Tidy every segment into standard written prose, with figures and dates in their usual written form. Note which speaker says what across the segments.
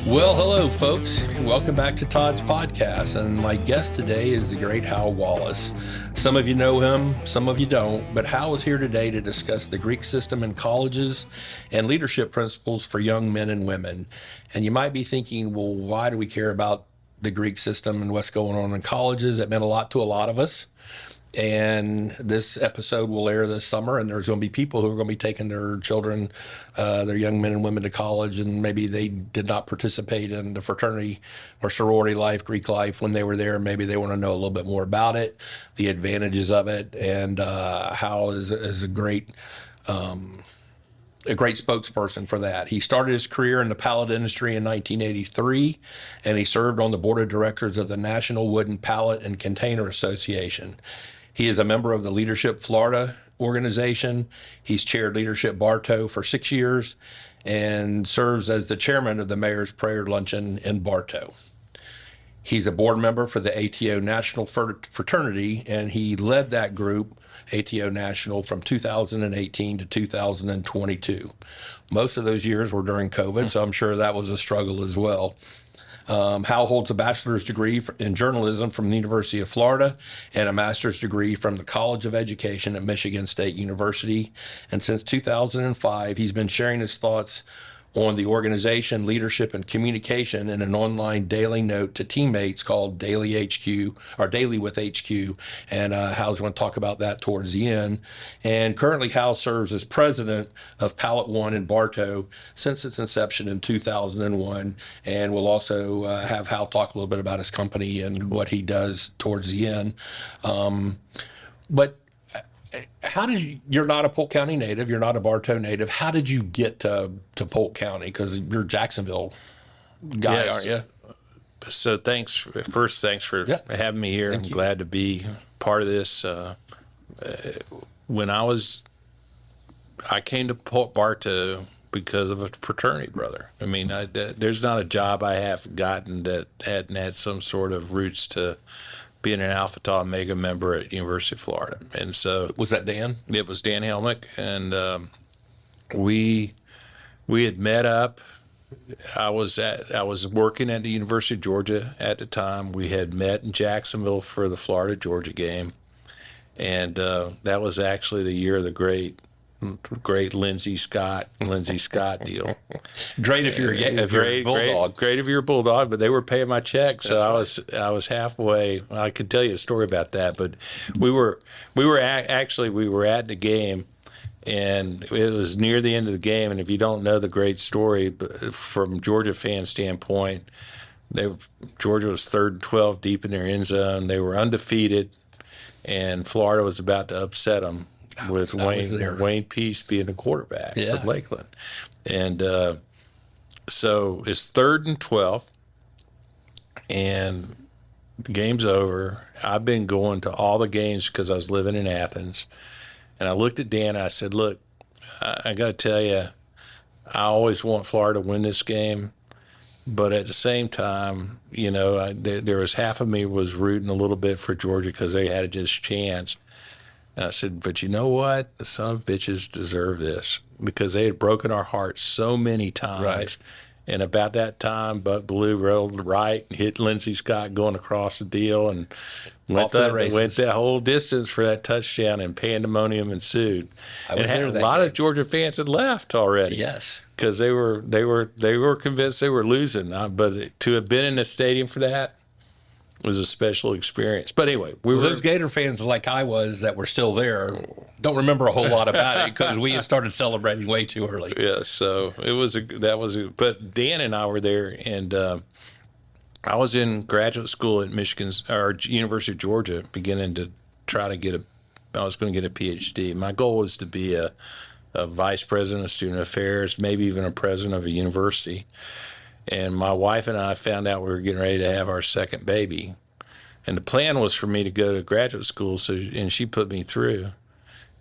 Speaker 1: Well, hello, folks. Welcome back to Todd's podcast. And my guest today is the great Howe Wallace. Some of you know him, some of you don't, but Howe is here today to discuss the Greek system in colleges and leadership principles for young men and women. And you might be thinking, well, why do we care about the Greek system and what's going on in colleges? It meant a lot to a lot of us. And this episode will air this summer, and there's going to be people who are going to be taking their children, their young men and women to college, and maybe they did not participate in the fraternity or sorority life, Greek life when they were there. Maybe they want to know a little bit more about it, the advantages of it, and Howe is a great spokesperson for that. He started his career in the pallet industry in 1983, and he served on the board of directors of the National Wooden Pallet and Container Association. He is a member of the Leadership Florida organization. He's chaired Leadership Bartow for 6 years and serves as the chairman of the Mayor's Prayer Luncheon in Bartow. He's a board member for the ATO National Fraternity, and he led that group, ATO National, from 2018 to 2022. Most of those years were during COVID, so I'm sure that was a struggle as well. Howe holds a bachelor's degree in journalism from the University of Florida and a master's degree from the College of Education at Michigan State University. And since 2005, he's been sharing his thoughts on the organization, leadership, and communication in an online daily note to teammates called Daily HQ, or Daily with HQ. And Howe's going to talk about that towards the end. And currently, Howe serves as president of Pallet One in Bartow since its inception in 2001. And we'll also have Howe talk a little bit about his company and what he does towards the end. But how did you're not a Polk County native, you're not a Bartow native. How did you get to Polk County? Because you're a Jacksonville guy,
Speaker 2: Yes.
Speaker 1: aren't you?
Speaker 2: So thanks for having me here. I'm glad to be part of this. When I came to Bartow because of a fraternity brother. I mean, there's not a job I have gotten that hadn't had some sort of roots to being an Alpha Tau Omega member at University of Florida. And so
Speaker 1: Was that Dan?
Speaker 2: it was Dan Helmick, and we had met up. I was working at the University of Georgia at the time. We had met in Jacksonville for the Florida Georgia game, and that was actually the year of the great Lindsey Scott deal.
Speaker 1: Great if you're a Bulldog.
Speaker 2: Great if you're a Bulldog, but they were paying my check, so I was halfway. Well, I could tell you a story about that, but we were at the game, and it was near the end of the game. And if you don't know the great story, from Georgia fan standpoint, Georgia was 3rd and 12 deep in their end zone. They were undefeated, and Florida was about to upset them with Wayne Peace being the quarterback for Lakeland. And so it's 3rd and 12, and the game's over. I've been going to all the games because I was living in Athens. And I looked at Dan and I said, look, I got to tell you, I always want Florida to win this game. But at the same time, you know, there was half of me was rooting a little bit for Georgia because they had just a chance. And I said, but you know what? The son of bitches deserve this because they had broken our hearts so many times.
Speaker 1: Right.
Speaker 2: And about that time, Buck Blue rolled right and hit Lindsey Scott going across the deal and went that whole distance for that touchdown, and pandemonium ensued. And a lot of Georgia fans had left already.
Speaker 1: Yes.
Speaker 2: Because they were convinced they were losing. But to have been in the stadium for that was a special experience. But anyway,
Speaker 1: those Gator fans like I was that were still there don't remember a whole lot about it because we had started celebrating way too early.
Speaker 2: Yeah, so but Dan and I were there, and I was in graduate school at University of Georgia, beginning to try to I was going to get a PhD. My goal was to be a vice president of student affairs, maybe even a president of a university. And my wife and I found out we were getting ready to have our second baby. And the plan was for me to go to graduate school, and she put me through.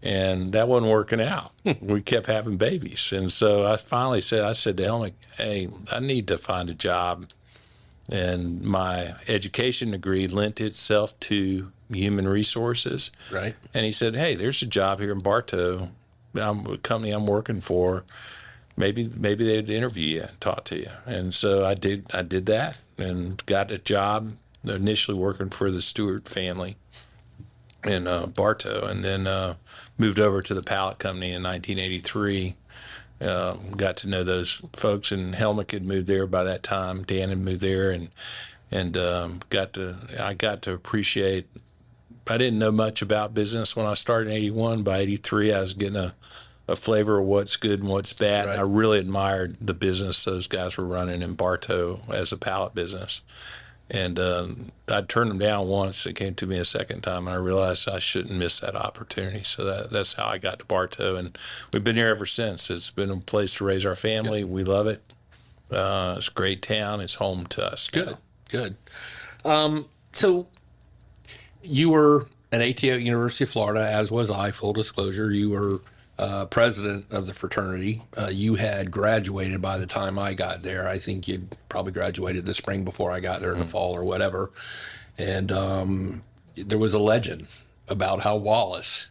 Speaker 2: And that wasn't working out. We kept having babies. And so I finally said to Helmick, hey, I need to find a job. And my education degree lent itself to human resources.
Speaker 1: Right.
Speaker 2: And he said, hey, there's a job here in Bartow, a company I'm working for, maybe they'd interview you and talk to you. And so I did that and got a job initially working for the Stewart family in Bartow, and then moved over to the pallet company in 1983. Got to know those folks, and Helmick had moved there by that time. Dan had moved there, and I got to appreciate. I didn't know much about business when I started in 81. By 83, I was getting a flavor of what's good and what's bad.
Speaker 1: Right.
Speaker 2: I really admired the business those guys were running in Bartow as a pallet business. And I turned them down once. It came to me a second time, and I realized I shouldn't miss that opportunity. So that's how I got to Bartow, and we've been here ever since. It's been a place to raise our family. We love it. It's a great town. It's home to us.
Speaker 1: Good, good. So you were an ATO at University of Florida, as was I, full disclosure. You were president of the fraternity. You had graduated by the time I got there. I think you'd probably graduated the spring before I got there in the fall or whatever. And there was a legend about Howe Wallace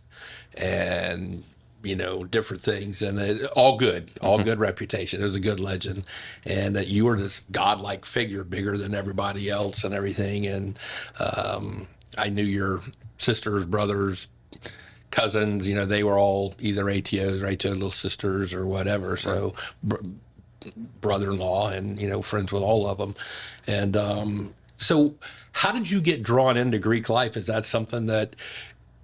Speaker 1: and, different things, and all good reputation. It was a good legend. And that you were this godlike figure, bigger than everybody else and everything. And I knew your sisters, brothers, cousins, they were all either ATOs or ATO little sisters or whatever. So brother-in-law and, friends with all of them. And so how did you get drawn into Greek life? Is that something that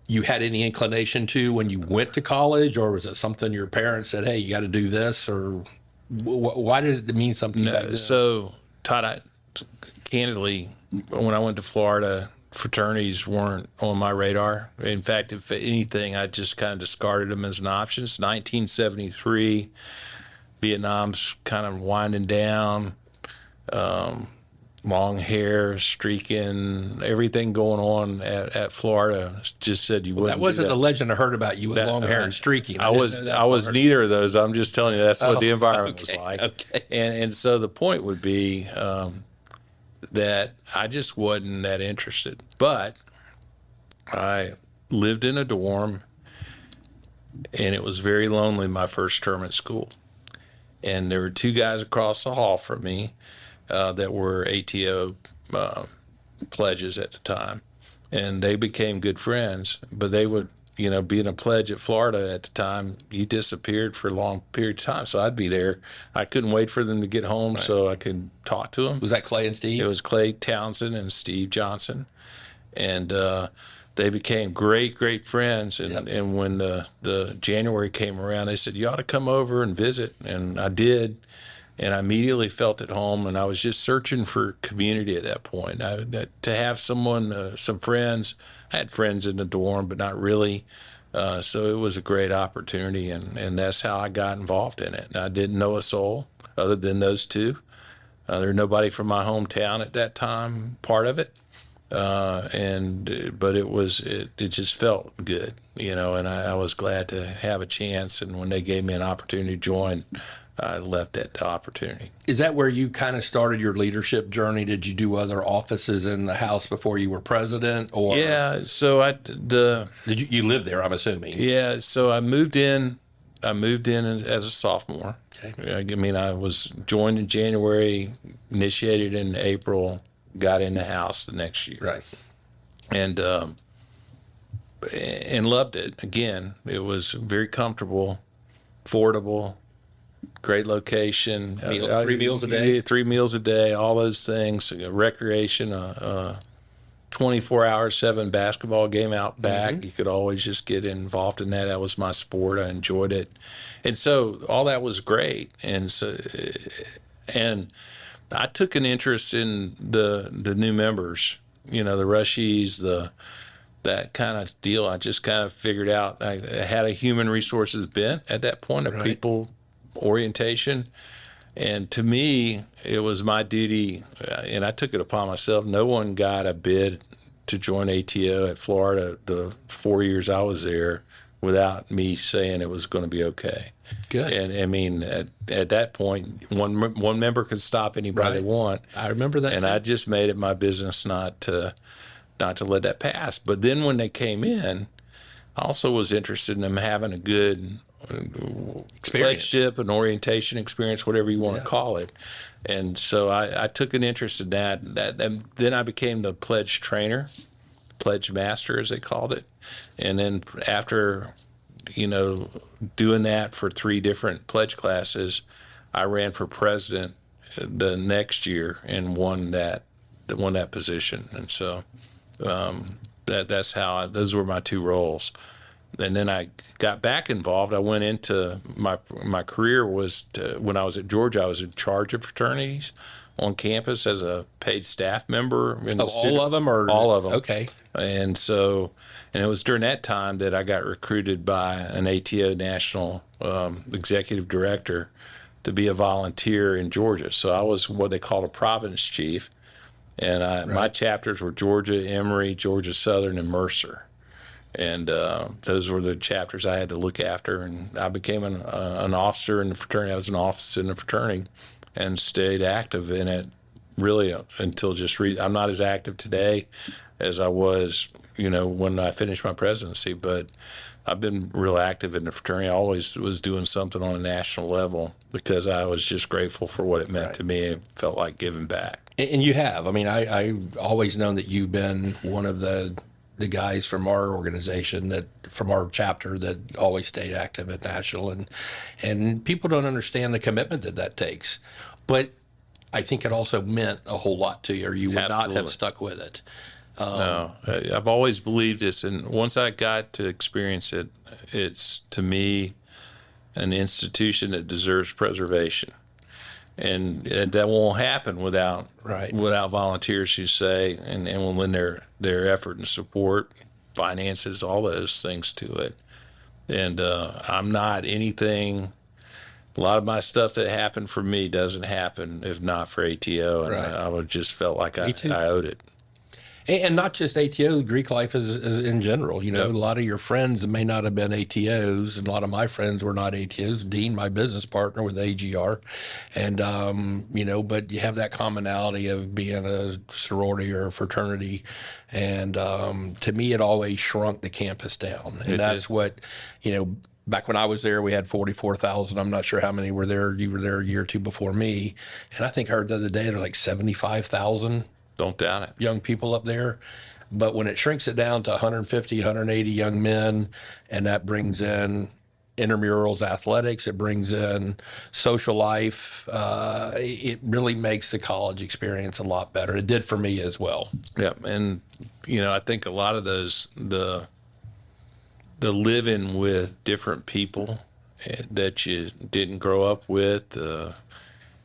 Speaker 1: you had any inclination to when you went to college, or was it something your parents said, hey, you got to do this? Or why did it mean something?
Speaker 2: No, so Todd, candidly, when I went to Florida, fraternities weren't on my radar. In fact, if anything, I just kind of discarded them as an option. It's 1973. Vietnam's kind of winding down. Long hair, streaking, everything going on at Florida. Just said you wouldn't.
Speaker 1: That wasn't the legend I heard about you with long hair and streaking.
Speaker 2: I was neither of those. I'm just telling you that's what the environment was like.
Speaker 1: Okay.
Speaker 2: And so the point would be that I just wasn't that interested. But I lived in a dorm, and it was very lonely my first term at school. And there were two guys across the hall from me that were ATO pledges at the time, and they became good friends. But they would, being a pledge at Florida at the time, you disappeared for a long period of time. So I'd be there. I couldn't wait for them to get home so I could talk to them.
Speaker 1: Was that Clay and Steve?
Speaker 2: It was Clay Townsend and Steve Johnson, and they became great friends. And when the January came around, they said, you ought to come over and visit. And I did. And I immediately felt at home, and I was just searching for community at that point. To have someone, some friends. I had friends in the dorm, but not really. So it was a great opportunity, and that's how I got involved in it. And I didn't know a soul other than those two. There was nobody from my hometown at that time part of it. But it just felt good, and I was glad to have a chance. And when they gave me an opportunity to join, I left that opportunity.
Speaker 1: Is that where you kind of started your leadership journey? Did you do other offices in the House before you were president? Or
Speaker 2: yeah, so
Speaker 1: did you live there? I'm assuming.
Speaker 2: Yeah, so I moved in as a sophomore. Okay. I mean, I was joined in January, initiated in April, got in the House the next year.
Speaker 1: Right.
Speaker 2: And loved it. Again, it was very comfortable, affordable. Great location.
Speaker 1: 3 meals a day?
Speaker 2: 3 meals a day, all those things. Recreation, 24 hours, 7 basketball game out back. Mm-hmm. You could always just get involved in that. That was my sport. I enjoyed it. And so all that was great. And I took an interest in the new members, the rushies, that kind of deal. I just kind of figured out I had a human resources bent at that point, of people orientation. And to me, it was my duty, and I took it upon myself. No one got a bid to join ATO at Florida the 4 years I was there without me saying it was going to be okay.
Speaker 1: Good.
Speaker 2: And I mean, at that point, one member could stop anybody they want.
Speaker 1: I remember that.
Speaker 2: And I just made it my business not to let that pass. But then when they came in, I also was interested in them having a good pledgeship, an orientation experience, whatever you want to call it. And so I took an interest in that. And then I became the pledge trainer, pledge master, as they called it. And then after, doing that for 3 different pledge classes, I ran for president the next year and won that position. And so that's how those were my 2 roles. And then I got back involved. I went into my career when I was at Georgia, I was in charge of fraternities on campus as a paid staff member.
Speaker 1: All of them, or
Speaker 2: all of them?
Speaker 1: Okay.
Speaker 2: And it was during that time that I got recruited by an ATO national executive director to be a volunteer in Georgia. So I was what they called a province chief, and my chapters were Georgia, Emory, Georgia Southern, and Mercer. And those were the chapters I had to look after. And I became an officer in the fraternity. I was an officer in the fraternity and stayed active in it really until I'm not as active today as I was, when I finished my presidency. But I've been real active in the fraternity. I always was doing something on a national level because I was just grateful for what it meant to me. It felt like giving back.
Speaker 1: And you have. I mean, I've always known that you've been one of the guys from our organization, from our chapter, that always stayed active at national, and people don't understand the commitment that takes, but I think it also meant a whole lot to you, or you would not have stuck with it.
Speaker 2: No, I've always believed this, and once I got to experience it, it's to me an institution that deserves preservation. And that won't happen without volunteers who say and will lend their effort and support, finances, all those things to it. And I'm not anything. A lot of my stuff that happened for me doesn't happen if not for ATO, and I would just felt like I owed it.
Speaker 1: And not just ATO, Greek life is in general. A lot of your friends may not have been ATOs, and a lot of my friends were not ATOs. Dean, my business partner, with AGR, and but you have that commonality of being a sorority or a fraternity, and to me, it always shrunk the campus down, and that's what Back when I was there, we had 44,000. I'm not sure how many were there. You were there a year or two before me, and I think I heard the other day there are like 75,000.
Speaker 2: Don't doubt it.
Speaker 1: Young people up there. But when it shrinks it down to 150, 180 young men, and that brings in intramurals athletics, it brings in social life, it really makes the college experience a lot better. It did for me as well.
Speaker 2: Yeah, and I think a lot of those, the living with different people that you didn't grow up with,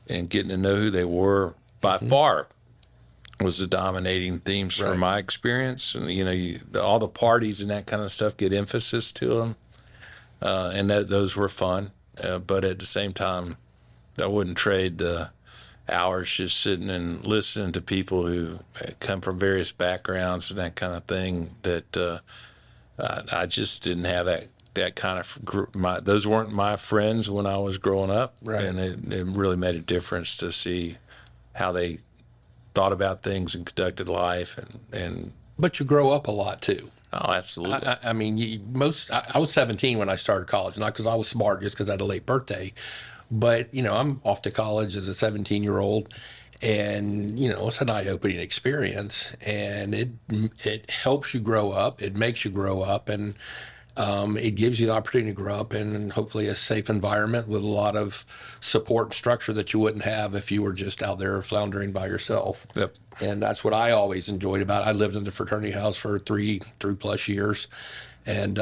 Speaker 2: and getting to know who they were by far was the dominating themes from my experience. And all the parties and that kind of stuff get emphasis to them, and those were fun. But at the same time, I wouldn't trade the hours just sitting and listening to people who come from various backgrounds and that kind of thing. That I just didn't have that kind of group. Those weren't my friends when I was growing up, and it really made a difference to see how they thought about things and conducted life, and
Speaker 1: but you grow up a lot too.
Speaker 2: Oh, absolutely.
Speaker 1: I mean, I was 17 when I started college, not because I was smart, just because I had a late birthday. But I'm off to college as a 17-year-old, and it's an eye-opening experience, and it helps you grow up. It makes you grow up, and it gives you the opportunity to grow up in hopefully a safe environment with a lot of support and structure that you wouldn't have if you were just out there floundering by yourself.
Speaker 2: Yep.
Speaker 1: And that's what I always enjoyed about it. I lived in the fraternity house for three plus years, and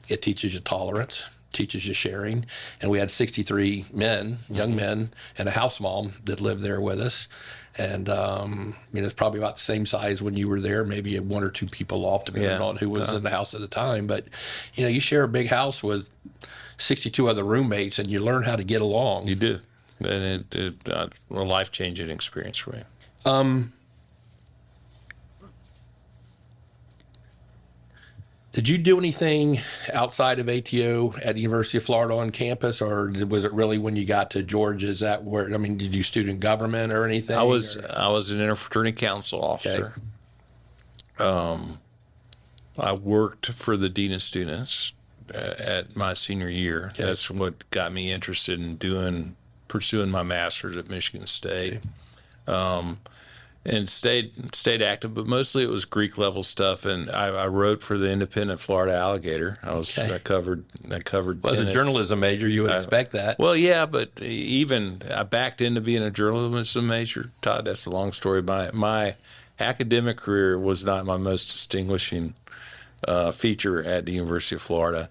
Speaker 1: it teaches you tolerance, teaches you sharing. And we had 63 men, young men, and a house mom that lived there with us. And it's probably about the same size when you were there, maybe 1 or 2 people off, depending on who was in the house at the time. But, you share a big house with 62 other roommates, and you learn how to get along.
Speaker 2: You do. And it's a life-changing experience for you.
Speaker 1: Did you do anything outside of ATO at the University of Florida on campus, or was it really when you got to Georgia? Is that where, did you do student government or anything?
Speaker 2: I was an interfraternity council officer. Okay. I worked for the dean of students at my senior year. Okay. That's what got me interested in pursuing my master's at Michigan State. Okay. And stayed active, but mostly it was Greek level stuff. And I wrote for the Independent Florida Alligator. I covered
Speaker 1: well, as a journalism major, you would expect that.
Speaker 2: Well, yeah, but even I backed into being a journalism major. Todd, that's a long story. My academic career was not my most distinguishing feature at the University of Florida,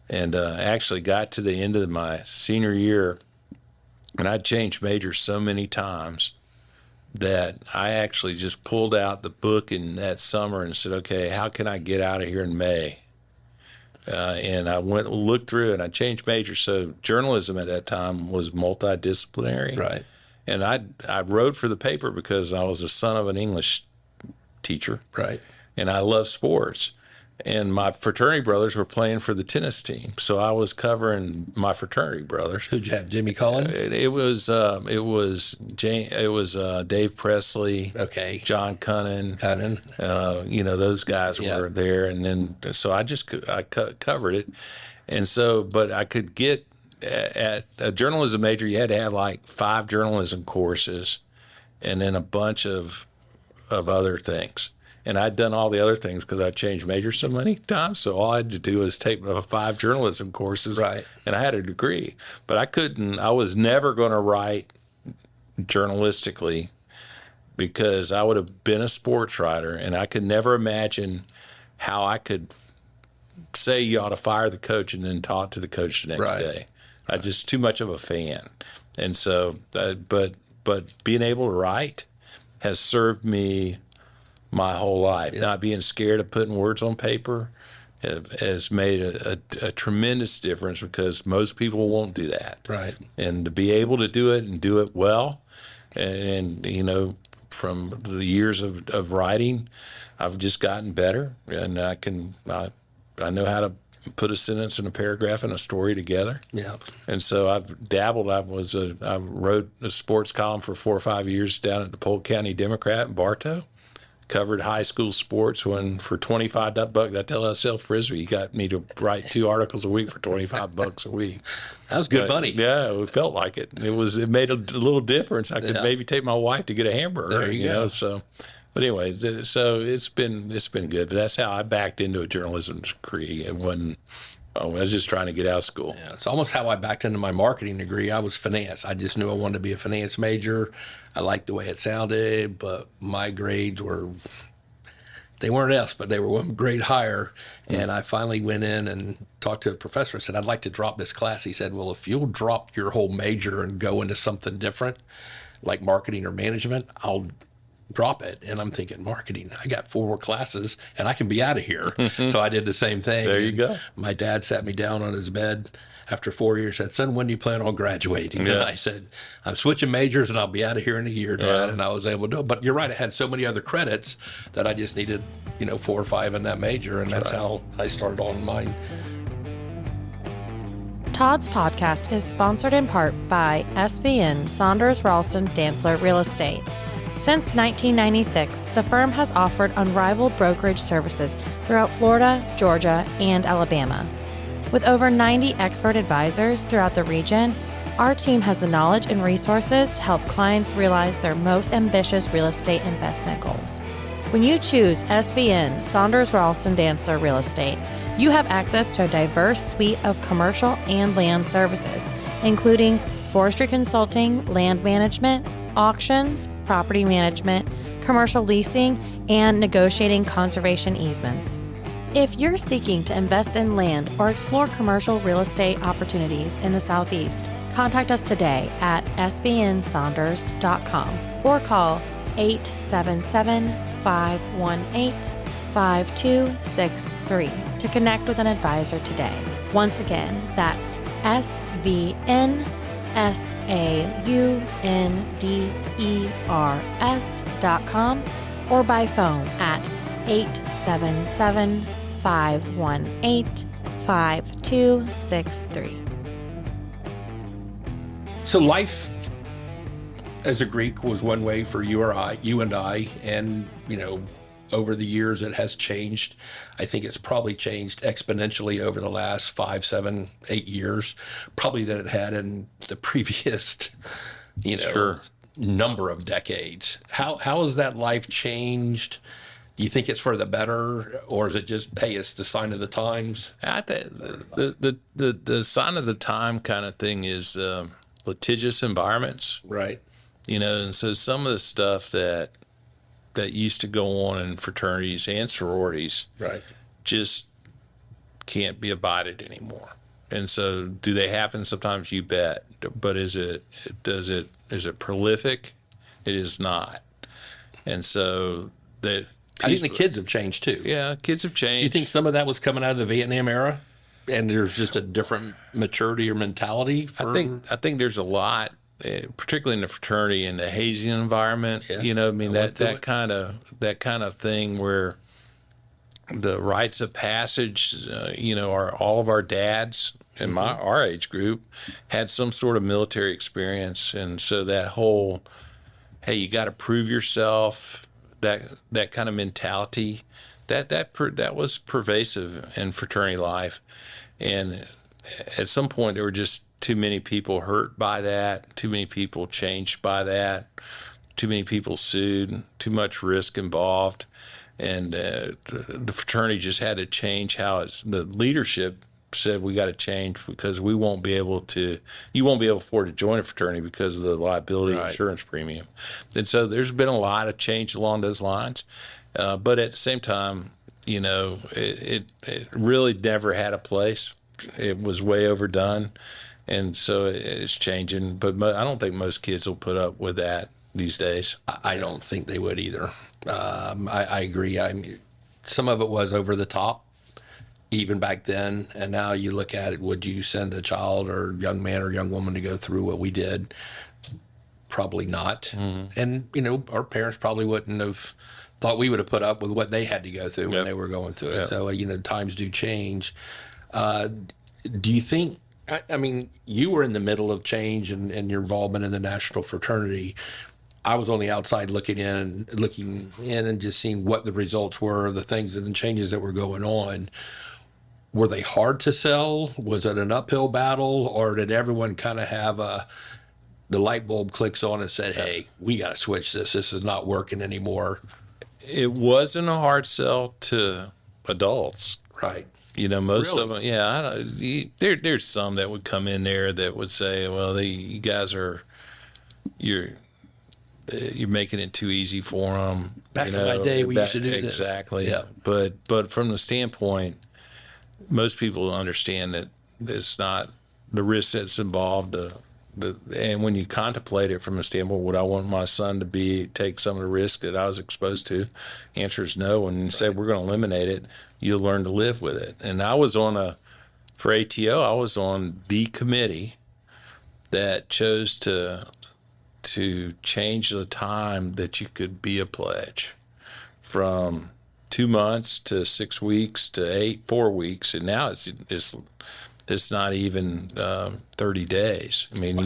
Speaker 2: and actually got to the end of my senior year, and I'd changed majors so many times that I actually just pulled out the book in that summer and said, okay, how can I get out of here in May? And I looked through it, and I changed majors. So journalism at that time was multidisciplinary.
Speaker 1: Right.
Speaker 2: And I wrote for the paper because I was the son of an English teacher.
Speaker 1: Right.
Speaker 2: And I love sports. And my fraternity brothers were playing for the tennis team, so I was covering my fraternity brothers.
Speaker 1: Who'd you have? Jimmy Cullen?
Speaker 2: It was Dave Presley.
Speaker 1: Okay.
Speaker 2: John Cunnin. Those guys were there, and then so I covered it, and so but I could get at a journalism major. You had to have like 5 journalism courses, and then a bunch of other things. And I'd done all the other things because I changed majors so many times. So all I had to do was take 5 journalism courses.
Speaker 1: Right.
Speaker 2: And I had a degree. But I was never going to write journalistically because I would have been a sports writer. And I could never imagine how I could say you ought to fire the coach and then talk to the coach the next day. I'm just too much of a fan. And so, but being able to write has served me my whole life. Not being scared of putting words on paper has made a tremendous difference because most people won't do that.
Speaker 1: Right.
Speaker 2: And to be able to do it and do it well, and from the years of writing, I've just gotten better, and I know how to put a sentence and a paragraph and a story together.
Speaker 1: Yeah. And
Speaker 2: so I've dabbled. I wrote a sports column for 4 or 5 years down at the Polk County Democrat in Bartow. Covered high school sports when for $25 that LSL Frisbee, he got me to write 2 articles a week for $25 a week.
Speaker 1: That was good money.
Speaker 2: Yeah, it felt like it. It made a little difference. I could maybe take my wife to get a hamburger.
Speaker 1: There you go.
Speaker 2: So, but anyway, so it's been good. But that's how I backed into a journalism degree. It wasn't. I was just trying to get out of school.
Speaker 1: Yeah, it's almost how I backed into my marketing degree. I was finance. I just knew I wanted to be a finance major. I liked the way it sounded, but my grades they weren't F's, but they were 1 grade higher. Mm-hmm. And I finally went in and talked to a professor. I said, I'd like to drop this class. He said, well, if you'll drop your whole major and go into something different, like marketing or management, I'll drop it. And I'm thinking, marketing, I got 4 more classes and I can be out of here. So I did the same thing.
Speaker 2: There you go.
Speaker 1: My dad sat me down on his bed after 4 years, said, son, when do you plan on graduating?
Speaker 2: Yeah.
Speaker 1: And I said, I'm switching majors and I'll be out of here in a year, Dad. Yeah. And I was able to do it. But you're right, I had so many other credits that I just needed, 4 or 5 in that major. And that's how I started on mine.
Speaker 3: Todd's podcast is sponsored in part by SVN Saunders Ralston Dantzler Real Estate. Since 1996, the firm has offered unrivaled brokerage services throughout Florida, Georgia, and Alabama. With over 90 expert advisors throughout the region, our team has the knowledge and resources to help clients realize their most ambitious real estate investment goals. When you choose SVN Saunders Ralston Dantzler Real Estate, you have access to a diverse suite of commercial and land services, including forestry consulting, land management, auctions, property management, commercial leasing, and negotiating conservation easements. If you're seeking to invest in land or explore commercial real estate opportunities in the Southeast, contact us today at svnsaunders.com or call 877-518-5263 to connect with an advisor today. Once again, that's svnsaunders.com or by phone at 877-518-5263.
Speaker 1: So life as a Greek was one way for you and I, and over the years it has changed. I think it's probably changed exponentially over the last 5, 7, 8 years, probably than it had in the previous,
Speaker 2: Sure.
Speaker 1: number of decades. How has that life changed? Do you think it's for the better, or is it just, hey, it's the sign of the times?
Speaker 2: I think the sign of the time kind of thing is litigious environments,
Speaker 1: Right.
Speaker 2: and so some of the stuff that used to go on in fraternities and sororities
Speaker 1: Right.
Speaker 2: just can't be abided anymore. And so do they happen sometimes? You bet. But is it prolific? It is not. And so that
Speaker 1: I think the kids have changed too.
Speaker 2: yeah, kids have changed.
Speaker 1: You think some of that was coming out of the Vietnam era, and there's just a different maturity or mentality for?
Speaker 2: I think there's a lot, particularly in the fraternity and the hazing environment.
Speaker 1: Yes,
Speaker 2: that kind of thing where the rites of passage, are all of our dads in our age group had some sort of military experience, and so that whole, hey, you got to prove yourself, that kind of mentality, that was pervasive in fraternity life, and at some point there were just too many people hurt by that, too many people changed by that, too many people sued, too much risk involved, and the fraternity just had to change how the leadership said we got to change because you won't be able to afford to join a fraternity because of the liability
Speaker 1: Right.
Speaker 2: insurance premium. And so there's been a lot of change along those lines. But at the same time, it really never had a place. It was way overdone. And so it's changing. But I don't think most kids will put up with that these days.
Speaker 1: I don't think they would either. I agree. Some of it was over the top, even back then, and now you look at it, would you send a child or young man or young woman to go through what we did? Probably not. And, our parents probably wouldn't have thought we would have put up with what they had to go through when they were going through it.
Speaker 2: Yep.
Speaker 1: So, times do change. Do you think, I mean, you were in the middle of change and your involvement in the national fraternity. I was on the outside looking in and just seeing what the results were, the things and the changes that were going on. Were they hard to sell? Was it an uphill battle, or did everyone kind of have the light bulb clicks on and said, hey, we got to switch this. This is not working anymore.
Speaker 2: It wasn't a hard sell to adults.
Speaker 1: Right.
Speaker 2: Most
Speaker 1: Really?
Speaker 2: of them, yeah. There's some that would come in there that would say, well, you guys you're making it too easy for them.
Speaker 1: Back in my day, we used to do this.
Speaker 2: Exactly.
Speaker 1: Yeah.
Speaker 2: But from the standpoint, most people understand that it's not the risk that's involved. And when you contemplate it from a standpoint, would I want my son to take some of the risk that I was exposed to? Answer is no. When you say we're going to eliminate it, you'll learn to live with it. And I was for ATO, I was on the committee that chose to change the time that you could be a pledge from 2 months to 6 weeks to 4 weeks, and now it's not even 30 days. I mean, wow.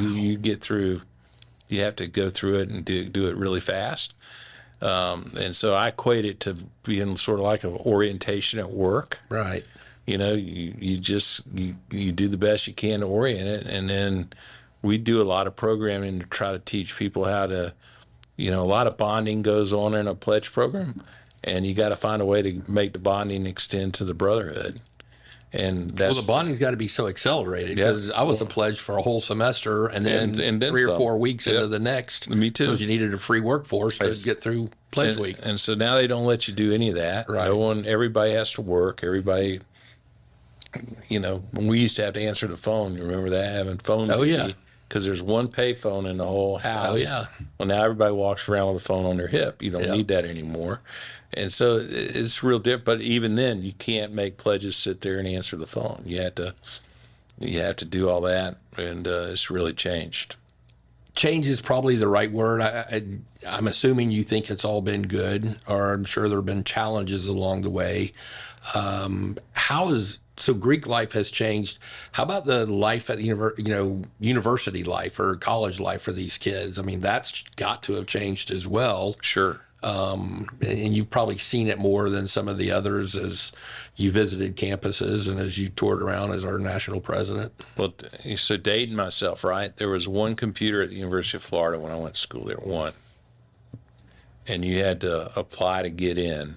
Speaker 2: You have to go through it and do it really fast. And so I equate it to being sort of like an orientation at work.
Speaker 1: Right.
Speaker 2: You do the best you can to orient it, and then we do a lot of programming to try to teach people how to, a lot of bonding goes on in a pledge program, and you got to find a way to make the bonding extend to the brotherhood. And that's
Speaker 1: the bonding's got to be so accelerated, because I was a pledge for a whole semester and then 3 or 4 weeks into the next.
Speaker 2: Me too.
Speaker 1: Because you needed a free workforce to get through pledge week.
Speaker 2: And so now they don't let you do any of that.
Speaker 1: Right.
Speaker 2: Everybody has to work. Everybody, when we used to have to answer the phone, you remember that, having phone
Speaker 1: Oh,
Speaker 2: duty?
Speaker 1: yeah.
Speaker 2: Because there's one pay phone in the whole house.
Speaker 1: Oh, yeah.
Speaker 2: Well, now everybody walks around with a phone on their hip. You don't need that anymore. And so it's real different. But even then, you can't make pledges sit there and answer the phone. You have to do all that, and it's really changed.
Speaker 1: Change is probably the right word. I'm assuming you think it's all been good, or I'm sure there have been challenges along the way. So Greek life has changed. How about the life at the university life or college life for these kids? I mean, that's got to have changed as well.
Speaker 2: Sure.
Speaker 1: And you've probably seen it more than some of the others as you visited campuses and as you toured around as our national president.
Speaker 2: Well, so dating myself, right? There was one computer at the University of Florida when I went to school there, one. And you had to apply to get in.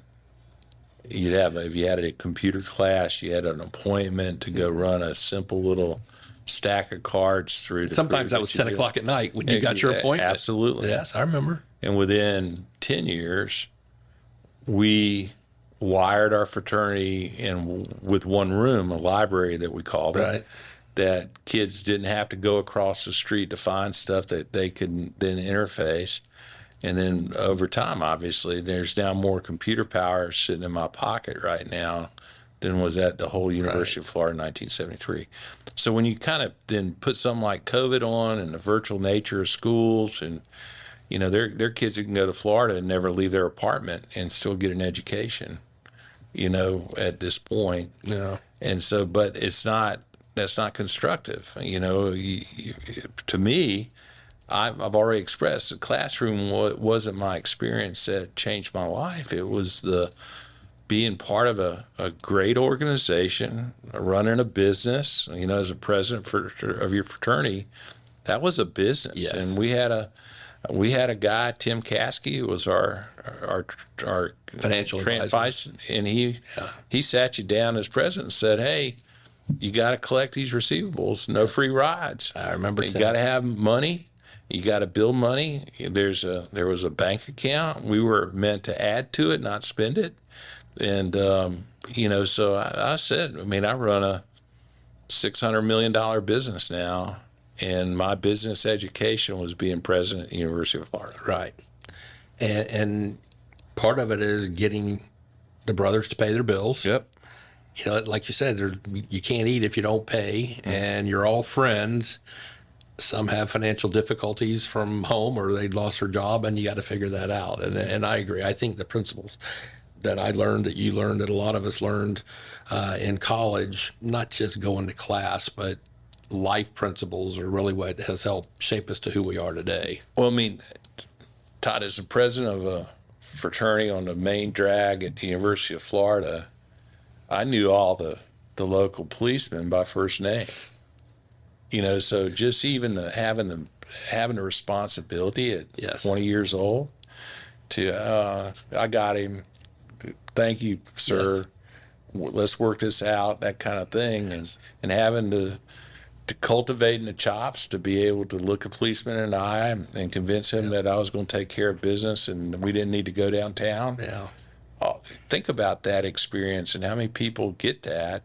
Speaker 2: If you had a computer class, you had an appointment to go run a simple little stack of cards through.
Speaker 1: Sometimes that was 10 o'clock at night when you got your appointment.
Speaker 2: Absolutely.
Speaker 1: Yes, I remember.
Speaker 2: And within 10 years, we wired our fraternity in with one room, a library that we called it, that kids didn't have to go across the street to find stuff that they could then interface. And then over time, obviously, there's now more computer power sitting in my pocket right now than was at the whole University of Florida in 1973. So when you kind of then put something like COVID on and the virtual nature of schools, and they're kids that can go to Florida and never leave their apartment and still get an education, at this point.
Speaker 1: Yeah.
Speaker 2: And so, but that's not constructive. To me, I've already expressed the classroom wasn't my experience that changed my life. It was the being part of a great organization, running a business, as a president of your fraternity. That was a business.
Speaker 1: Yes.
Speaker 2: And we had a guy, Tim Caskey, who was our
Speaker 1: financial advisor,
Speaker 2: and he sat you down as president and said, "Hey, you got to collect these receivables. No free rides.
Speaker 1: I remember.
Speaker 2: You got to have money. You got to build money. There was a bank account. We were meant to add to it, not spend it." And so I said, I run a $600 million business now, and my business education was being president at the University of Florida.
Speaker 1: Right. And part of it is getting the brothers to pay their bills.
Speaker 2: Yep.
Speaker 1: Like you said, you can't eat if you don't pay, and you're all friends. Some have financial difficulties from home, or they lost their job, and you got to figure that out. And I agree. I think the principles that I learned, that you learned, that a lot of us learned in college, not just going to class, but life principles are really what has helped shape us to who we are today.
Speaker 2: Well, Todd, as the president of a fraternity on the main drag at the University of Florida, I knew all the local policemen by first name. So just even having the responsibility at 20 years old to I got him. Thank you, sir. Yes. Let's work this out, that kind of thing, and having to cultivating the chops to be able to look a policeman in the eye and convince him that I was going to take care of business and we didn't need to go downtown.
Speaker 1: Yeah.
Speaker 2: Think about that experience and how many people get that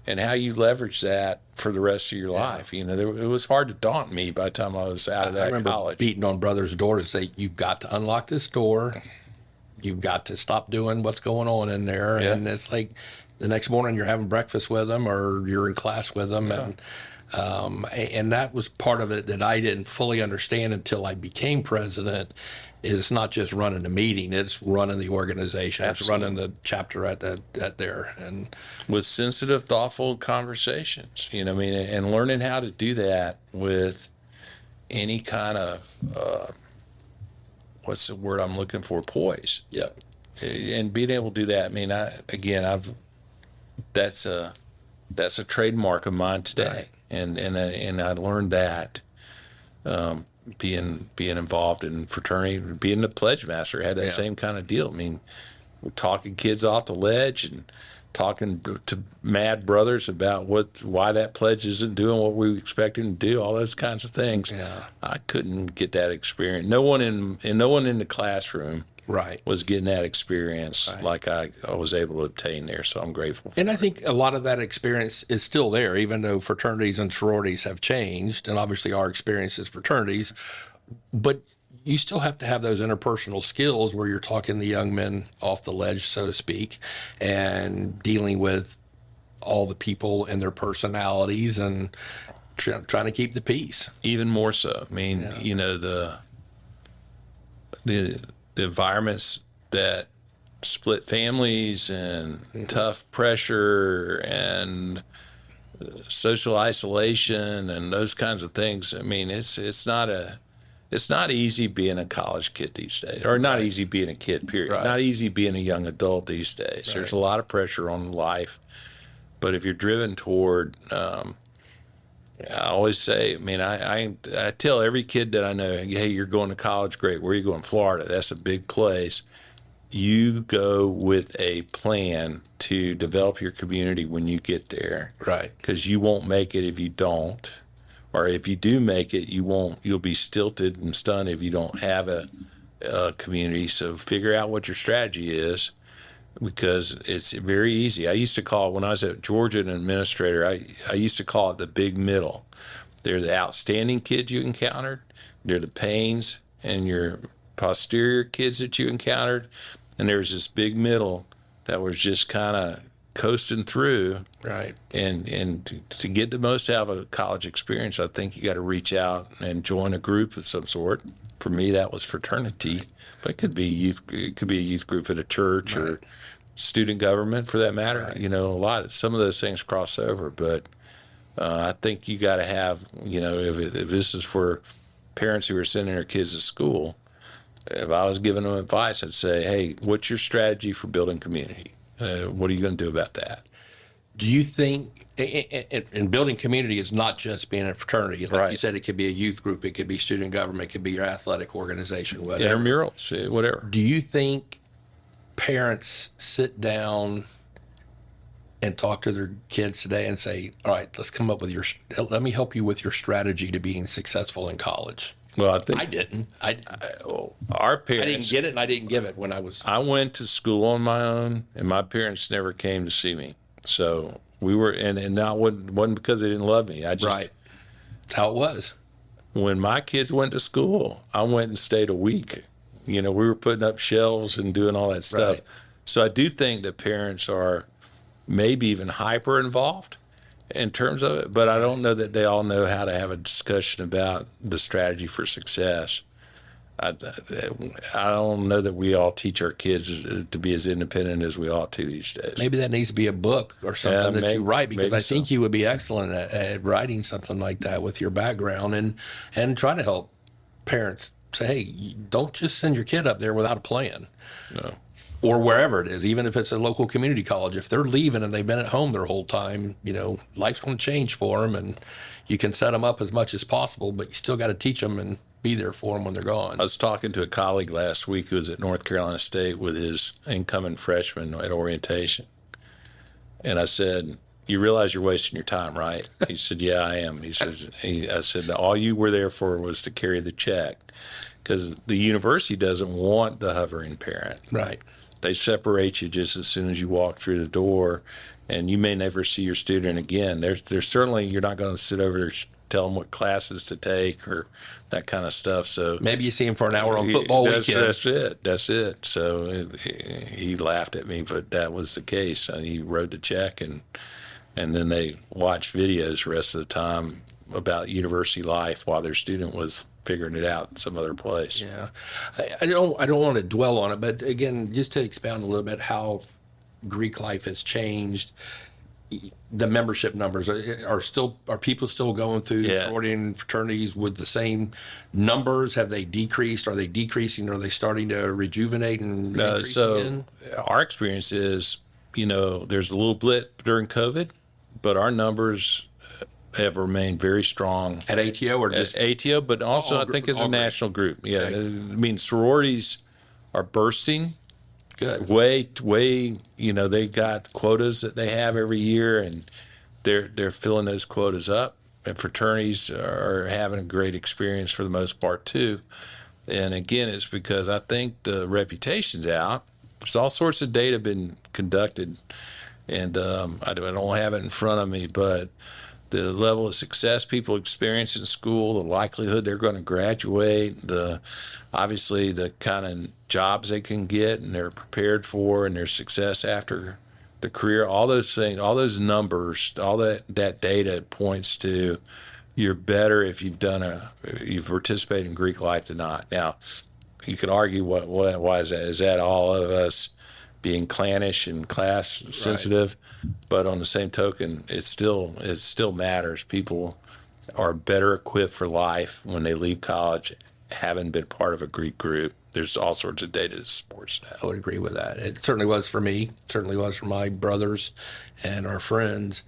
Speaker 2: and how you leverage that for the rest of your life. It was hard to daunt me by the time I was out of that college.
Speaker 1: I remember beating on brothers' doors to say, "You've got to unlock this door. You've got to stop doing what's going on in there." Yeah. And it's like the next morning you're having breakfast with them or you're in class with them. Yeah. And that was part of it that I didn't fully understand until I became president. It's not just running the meeting; it's running the organization. Absolutely. It's running the chapter at there, and
Speaker 2: with sensitive, thoughtful conversations. And learning how to do that with any kind of what's the word I'm looking for? Poise.
Speaker 1: Yep.
Speaker 2: And being able to do that. That's a trademark of mine today. Right. And I learned that being involved in fraternity, being the pledge master, had that same kind of deal. We're talking kids off the ledge and talking to mad brothers about why that pledge isn't doing what we expect it to do, all those kinds of things.
Speaker 1: Yeah.
Speaker 2: I couldn't get that experience. No one in the classroom was getting that experience like I was able to obtain there. So I'm grateful.
Speaker 1: And I think a lot of that experience is still there, even though fraternities and sororities have changed, and obviously our experience is fraternities. But you still have to have those interpersonal skills where you're talking the young men off the ledge, so to speak, and dealing with all the people and their personalities and trying to keep the peace.
Speaker 2: Even more so. The environments that split families and tough pressure and social isolation and those kinds of things. It's not it's not easy being a college kid these days, or not easy being a kid, period.
Speaker 1: Right.
Speaker 2: Not easy being a young adult these days. There's a lot of pressure on life. But if you're driven toward, I always say, I mean, I tell every kid that I know, hey, you're going to college, great. Where are you going? Florida. That's a big place. You go with a plan to develop your community when you get there.
Speaker 1: Right.
Speaker 2: Because you won't make it if you don't. Or if you do make it, you'll be stilted and stunned if you don't have a community. So figure out what your strategy is, because it's very easy. I used to call, when I was at Georgia, an administrator, I used to call it the big middle. They're the outstanding kids you encountered. They're the pains and your posterior kids that you encountered. And there's this big middle that was just kind of coasting through.
Speaker 1: Right.
Speaker 2: And to get the most out of a college experience, I think you got to reach out and join a group of some sort. For me, that was fraternity, but it could be youth. It could be a youth group at a church or student government, for that matter.
Speaker 1: Right.
Speaker 2: You know, some of those things cross over, but I think you got to have, you know, if this is for parents who are sending their kids to school, if I was giving them advice, I'd say, hey, what's your strategy for building community? What are you going to do about that?
Speaker 1: Do you think in building community is not just being a fraternity? Like
Speaker 2: Right.
Speaker 1: you said, it could be a youth group, it could be student government, it could be your athletic organization, whatever.
Speaker 2: Intramurals, whatever.
Speaker 1: Do you think parents sit down and talk to their kids today and say, all right, let's come up with let me help you with your strategy to being successful in college?
Speaker 2: Well, I think
Speaker 1: I didn't.
Speaker 2: our parents.
Speaker 1: I didn't get it, and I didn't give it when I was.
Speaker 2: I went to school on my own, and my parents never came to see me. So we were, and that wasn't because they didn't love me. I just,
Speaker 1: Right. That's how it was.
Speaker 2: when my kids went to school, I went and stayed a week. You know, we were putting up shelves and doing all that stuff.
Speaker 1: Right.
Speaker 2: So I do think that parents are maybe even hyper involved in terms of it, but I don't know that they all know how to have a discussion about the strategy for success. I don't know that we all teach our kids to be as independent as we ought to these days.
Speaker 1: Maybe that needs to be a book or something that you write, because I think you would be excellent at writing something like that with your background, and try to help parents say, hey, don't just send your kid up there without a plan.
Speaker 2: No.
Speaker 1: Or wherever it is, even if it's a local community college, if they're leaving and they've been at home their whole time, you know, life's going to change for them, and you can set them up as much as possible, but you still got to teach them and be there for them when they're gone.
Speaker 2: I was talking to a colleague last week who was at North Carolina State with his incoming freshman at orientation. And I said, you realize you're wasting your time, right? He said, yeah, I am. I said, all you were there for was to carry the check, because the university doesn't want the hovering parent.
Speaker 1: Right.
Speaker 2: They separate you just as soon as you walk through the door, and you may never see your student again. There's certainly, you're not going to sit over there, tell them what classes to take or that kind of stuff. So
Speaker 1: maybe you see him for an hour on football weekend.
Speaker 2: That's it. So he laughed at me, but that was the case. He wrote the check, and then they watched videos the rest of the time about university life while their student was figuring it out in some other place.
Speaker 1: Yeah, I don't want to dwell on it, but again, just to expound a little bit how Greek life has changed. The membership numbers are people still going through sorority and fraternities with the same numbers? Have they decreased? Are they decreasing? Are they starting to rejuvenate and increase again?
Speaker 2: Our experience is, you know, there's a little blip during COVID, but our numbers have remained very strong
Speaker 1: At ATO or just
Speaker 2: at ATO, but also I think as a national group. Yeah,
Speaker 1: Okay.
Speaker 2: I mean, sororities are bursting.
Speaker 1: good?
Speaker 2: Way, you know, they got quotas that they have every year, and they're filling those quotas up. And fraternities are having a great experience for the most part too. And again, it's because I think the reputation's out. There's all sorts of data been conducted, and I don't have it in front of me, but the level of success people experience in school, the likelihood they're going to graduate, obviously the kind of jobs they can get and they're prepared for, and their success after the career, all those things, all those numbers, all that data points to you're better if you've participated in Greek life than not. Now, you could argue why is that? Is that all of us being clannish and class sensitive? But on the same token, it still matters. People are better equipped for life when they leave college having been part of a Greek group. There's all sorts of data that supports that.
Speaker 1: I would agree with that. It certainly was for me, certainly was for my brothers and our friends.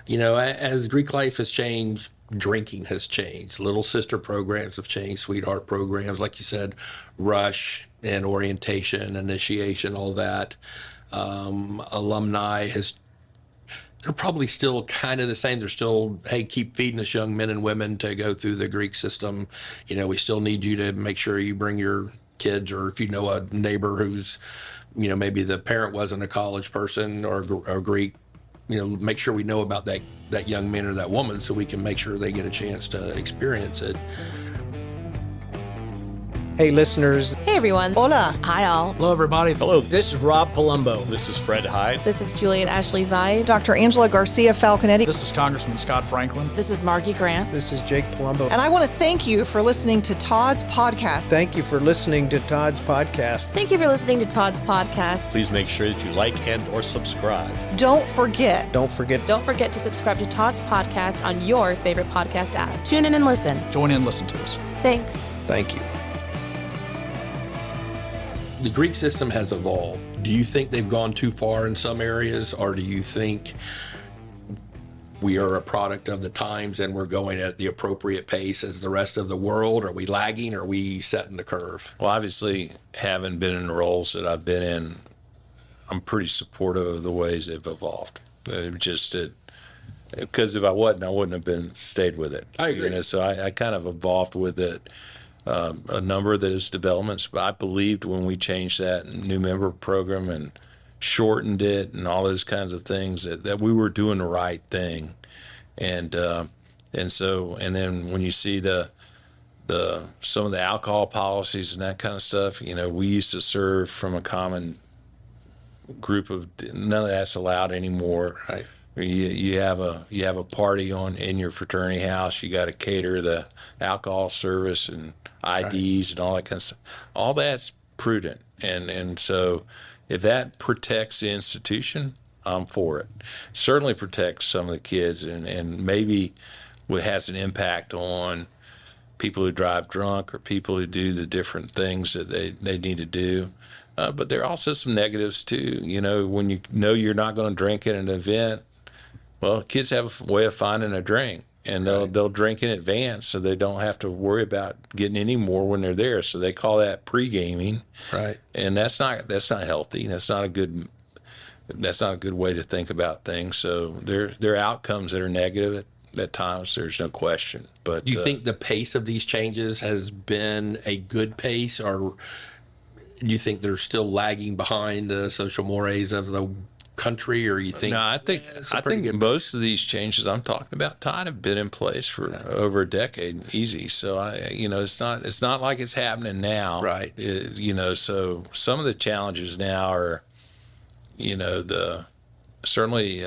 Speaker 1: As Greek life has changed, drinking has changed. Little sister programs have changed, sweetheart programs, like you said, rush and orientation, initiation, all that. Alumni they're probably still kind of the same. They're still, hey, keep feeding us young men and women to go through the Greek system. We still need you to make sure you bring your kids, or if you know a neighbor who's, maybe the parent wasn't a college person or Greek, make sure we know about that young man or that woman so we can make sure they get a chance to experience it.
Speaker 4: Hey, listeners.
Speaker 3: Hey, everyone.
Speaker 5: Hola.
Speaker 3: Hi, all.
Speaker 6: Hello, everybody.
Speaker 4: Hello, this is Rob Palumbo.
Speaker 6: This is Fred Hyde.
Speaker 3: This is Juliet Ashley Vide.
Speaker 5: Dr. Angela Garcia Falconetti.
Speaker 6: This is Congressman Scott Franklin.
Speaker 3: This is Margie Grant.
Speaker 4: This is Jake Palumbo.
Speaker 5: And I want to thank you for listening to Todd's podcast.
Speaker 4: Thank you for listening to Todd's podcast.
Speaker 3: Thank you for listening to Todd's podcast.
Speaker 6: Please make sure that you like and or subscribe.
Speaker 5: Don't forget.
Speaker 4: Don't forget.
Speaker 3: Don't forget to subscribe to Todd's podcast on your favorite podcast app. Tune in and listen.
Speaker 6: Join in, listen to us.
Speaker 3: Thanks.
Speaker 4: Thank you.
Speaker 1: The Greek system has evolved. Do you think they've gone too far in some areas, or do you think we are a product of the times and we're going at the appropriate pace as the rest of the world? Are we lagging, or are we setting the curve?
Speaker 2: Well, obviously, having been in the roles that I've been in, I'm pretty supportive of the ways they've evolved. Because if I wasn't, I wouldn't have stayed with it.
Speaker 1: I agree.
Speaker 2: So I kind of evolved with it. A number of those developments, but I believed when we changed that new member program and shortened it and all those kinds of things that we were doing the right thing. And then when you see some of the alcohol policies and that kind of stuff, we used to serve from a common group of, none of that's allowed anymore.
Speaker 1: Right.
Speaker 2: You have a party in your fraternity house. You got to cater the alcohol service and IDs and all that kind of stuff. All that's prudent, and so if that protects the institution, I'm for it. Certainly protects some of the kids, and maybe it has an impact on people who drive drunk or people who do the different things that they need to do. But there are also some negatives too. When you know you're not going to drink at an event. Well, kids have a way of finding a drink, and they'll drink in advance, so they don't have to worry about getting any more when they're there. So they call that pre-gaming,
Speaker 1: Right.
Speaker 2: and that's not healthy. That's not a good way to think about things. So there are outcomes that are negative at times. There's no question. But
Speaker 1: Do you think the pace of these changes has been a good pace, or do you think they're still lagging behind the social mores of the country, or you think?
Speaker 2: No, I think most of these changes I'm talking about, Todd, have been in place for over a decade, easy. So it's not like it's happening now,
Speaker 1: Right.
Speaker 2: So some of the challenges now are, certainly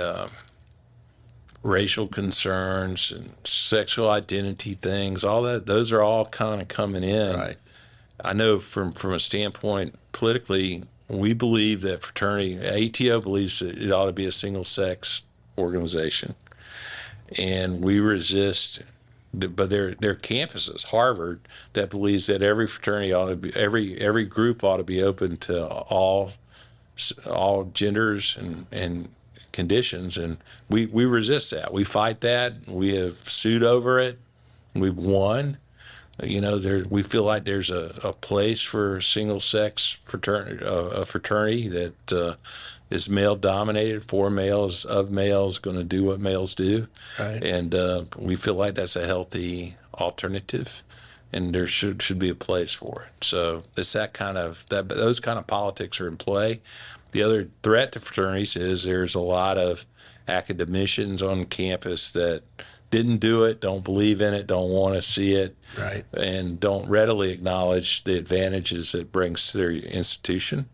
Speaker 2: racial concerns and sexual identity things, all that. Those are all kind of coming in.
Speaker 1: Right.
Speaker 2: I know from a standpoint politically, we believe that fraternity, ATO believes that it ought to be a single-sex organization, and we resist. But there are campuses, Harvard, that believes that every fraternity ought to be, every group ought to be open to all genders and conditions, and we resist that. We fight that. We have sued over it. We've won. We feel like there's a place for single-sex fraternity, a fraternity that is male-dominated, for males, of males, going to do what males do.
Speaker 1: Right.
Speaker 2: And we feel like that's a healthy alternative, and there should be a place for it. So it's those kind of politics are in play. The other threat to fraternities is there's a lot of academicians on campus that didn't do it, don't believe in it, don't want to see it,
Speaker 1: Right.
Speaker 2: and don't readily acknowledge the advantages it brings to their institution.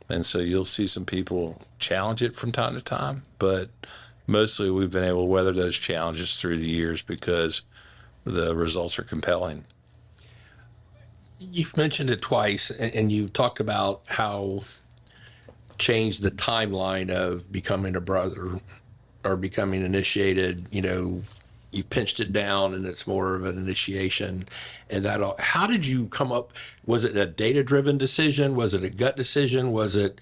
Speaker 2: And so you'll see some people challenge it from time to time, but mostly we've been able to weather those challenges through the years because the results are compelling.
Speaker 1: You've mentioned it twice, and you talked about how changed the timeline of becoming a brother or becoming initiated, you've pinched it down and it's more of an initiation and that all. How did you come up? Was it a data-driven decision? Was it a gut decision? Was it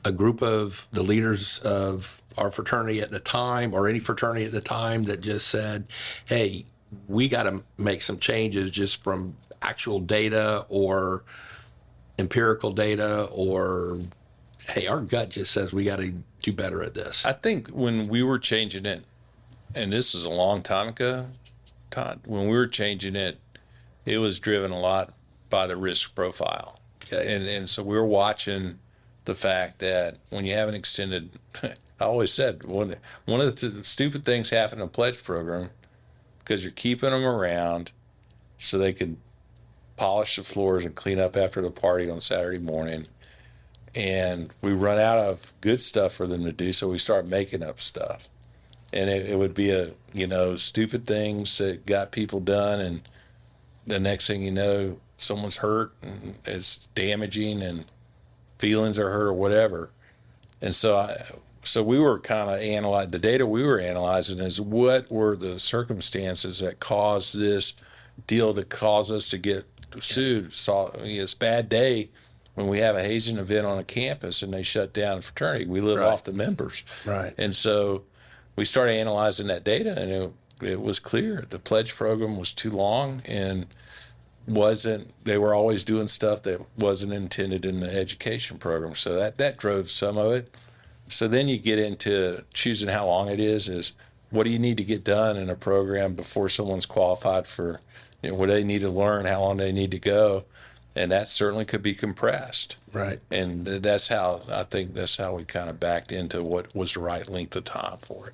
Speaker 1: a group of the leaders of our fraternity at the time or any fraternity at the time that just said, hey, we got to make some changes just from actual data or empirical data, or hey, our gut just says we got to do better at this?
Speaker 2: I think when we were changing it, and this is a long time ago, Todd, when we were changing it, it was driven a lot by the risk profile.
Speaker 1: Okay.
Speaker 2: And so we were watching the fact that when you have an extended, I always said one of the stupid things happen in a pledge program because you're keeping them around so they could polish the floors and clean up after the party on Saturday morning. And we run out of good stuff for them to do, so we start making up stuff. And it would be stupid things that got people done, and the next thing you know, someone's hurt and it's damaging and feelings are hurt or whatever. And so we were kind of analyzing the data. We were analyzing is what were the circumstances that caused this deal to cause us to get sued. It's a bad day when we have a hazing event on a campus and they shut down a fraternity. We live off the members.
Speaker 1: Right.
Speaker 2: And so we started analyzing that data, and it was clear the pledge program was too long and they were always doing stuff that wasn't intended in the education program. So that drove some of it. So then you get into choosing how long it is what do you need to get done in a program before someone's qualified for, what they need to learn, how long they need to go. And that certainly could be compressed.
Speaker 1: Right.
Speaker 2: And that's how we kind of backed into what was the right length of time for it.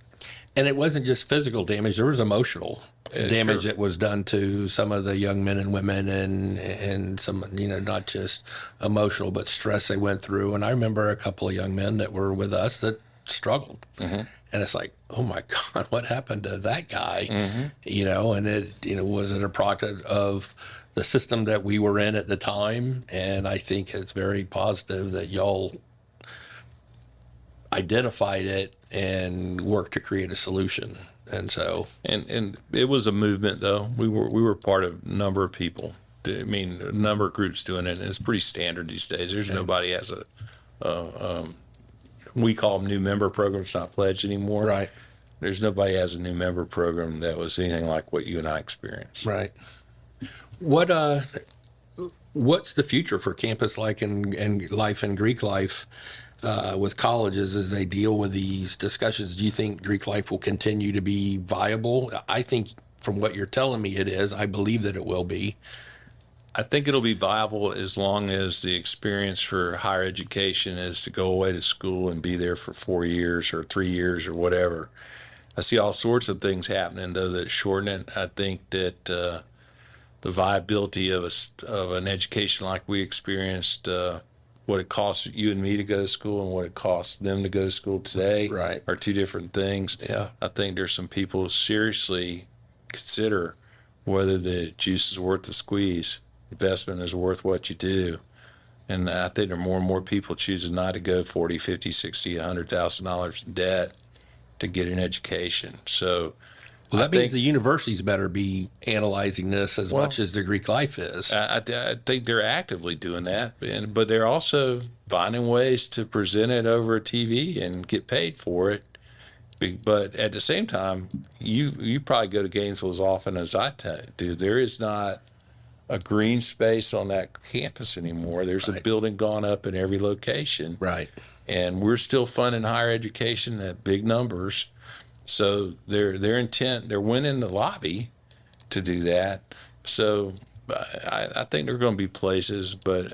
Speaker 1: And it wasn't just physical damage, there was emotional damage
Speaker 2: sure.
Speaker 1: that was done to some of the young men and women and some, not just emotional, but stress they went through. And I remember a couple of young men that were with us that struggled. Mm-hmm. And it's like, oh my God, what happened to that guy? Mm-hmm. And it, was it a product of the system that we were in at the time? And I think it's very positive that y'all identified it and worked to create a solution. And so,
Speaker 2: and it was a movement, though. We were part of a number of people. I mean, a number of groups doing it, and it's pretty standard these days. There's nobody has we call them new member programs, not pledge anymore.
Speaker 1: right,
Speaker 2: There's nobody has a new member program that was anything like what you and I experienced.
Speaker 1: right. What's the future for campus life and life and Greek life with colleges as they deal with these discussions? Do you think Greek life will continue to be viable? I think from what you're telling me it is. I believe that it will be.
Speaker 2: I think it'll be viable as long as the experience for higher education is to go away to school and be there for 4 years or 3 years or whatever. I see all sorts of things happening, though, that shorten it. I think that the viability of an education like we experienced, what it costs you and me to go to school and what it costs them to go to school today
Speaker 1: Right.
Speaker 2: are two different things.
Speaker 1: Yeah.
Speaker 2: I think there's some people who seriously consider whether the juice is worth the squeeze. Investment is worth what you do. And I think there are more and more people choosing not to go 40, 50, 60, $100,000 in debt to get an education. So
Speaker 1: Well, that
Speaker 2: I
Speaker 1: means
Speaker 2: think
Speaker 1: the universities better be analyzing this as much as the Greek life is.
Speaker 2: I think they're actively doing that, but they're also finding ways to present it over TV and get paid for it. But at the same time, you probably go to Gainesville as often as I do. There is not a green space on that campus anymore. There's a building gone up in every location.
Speaker 1: Right.
Speaker 2: And we're still funding higher education at big numbers. So their intent, they're winning the lobby to do that. So I think there are going to be places, but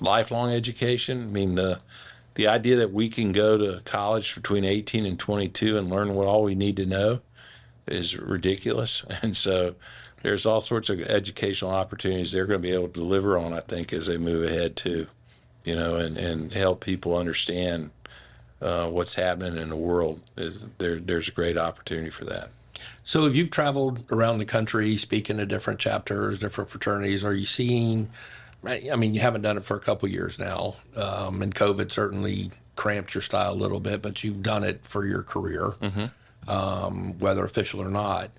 Speaker 2: lifelong education, I mean, the idea that we can go to college between 18 and 22 and learn what all we need to know is ridiculous. And so there's all sorts of educational opportunities they're going to be able to deliver on, I think, as they move ahead too, and help people understand what's happening in the world. There's a great opportunity for that.
Speaker 1: So if you've traveled around the country speaking to different chapters, different fraternities, are you seeing, I mean, you haven't done it for a couple of years now, and COVID certainly cramped your style a little bit, but you've done it for your career. Mm-hmm. whether official or not.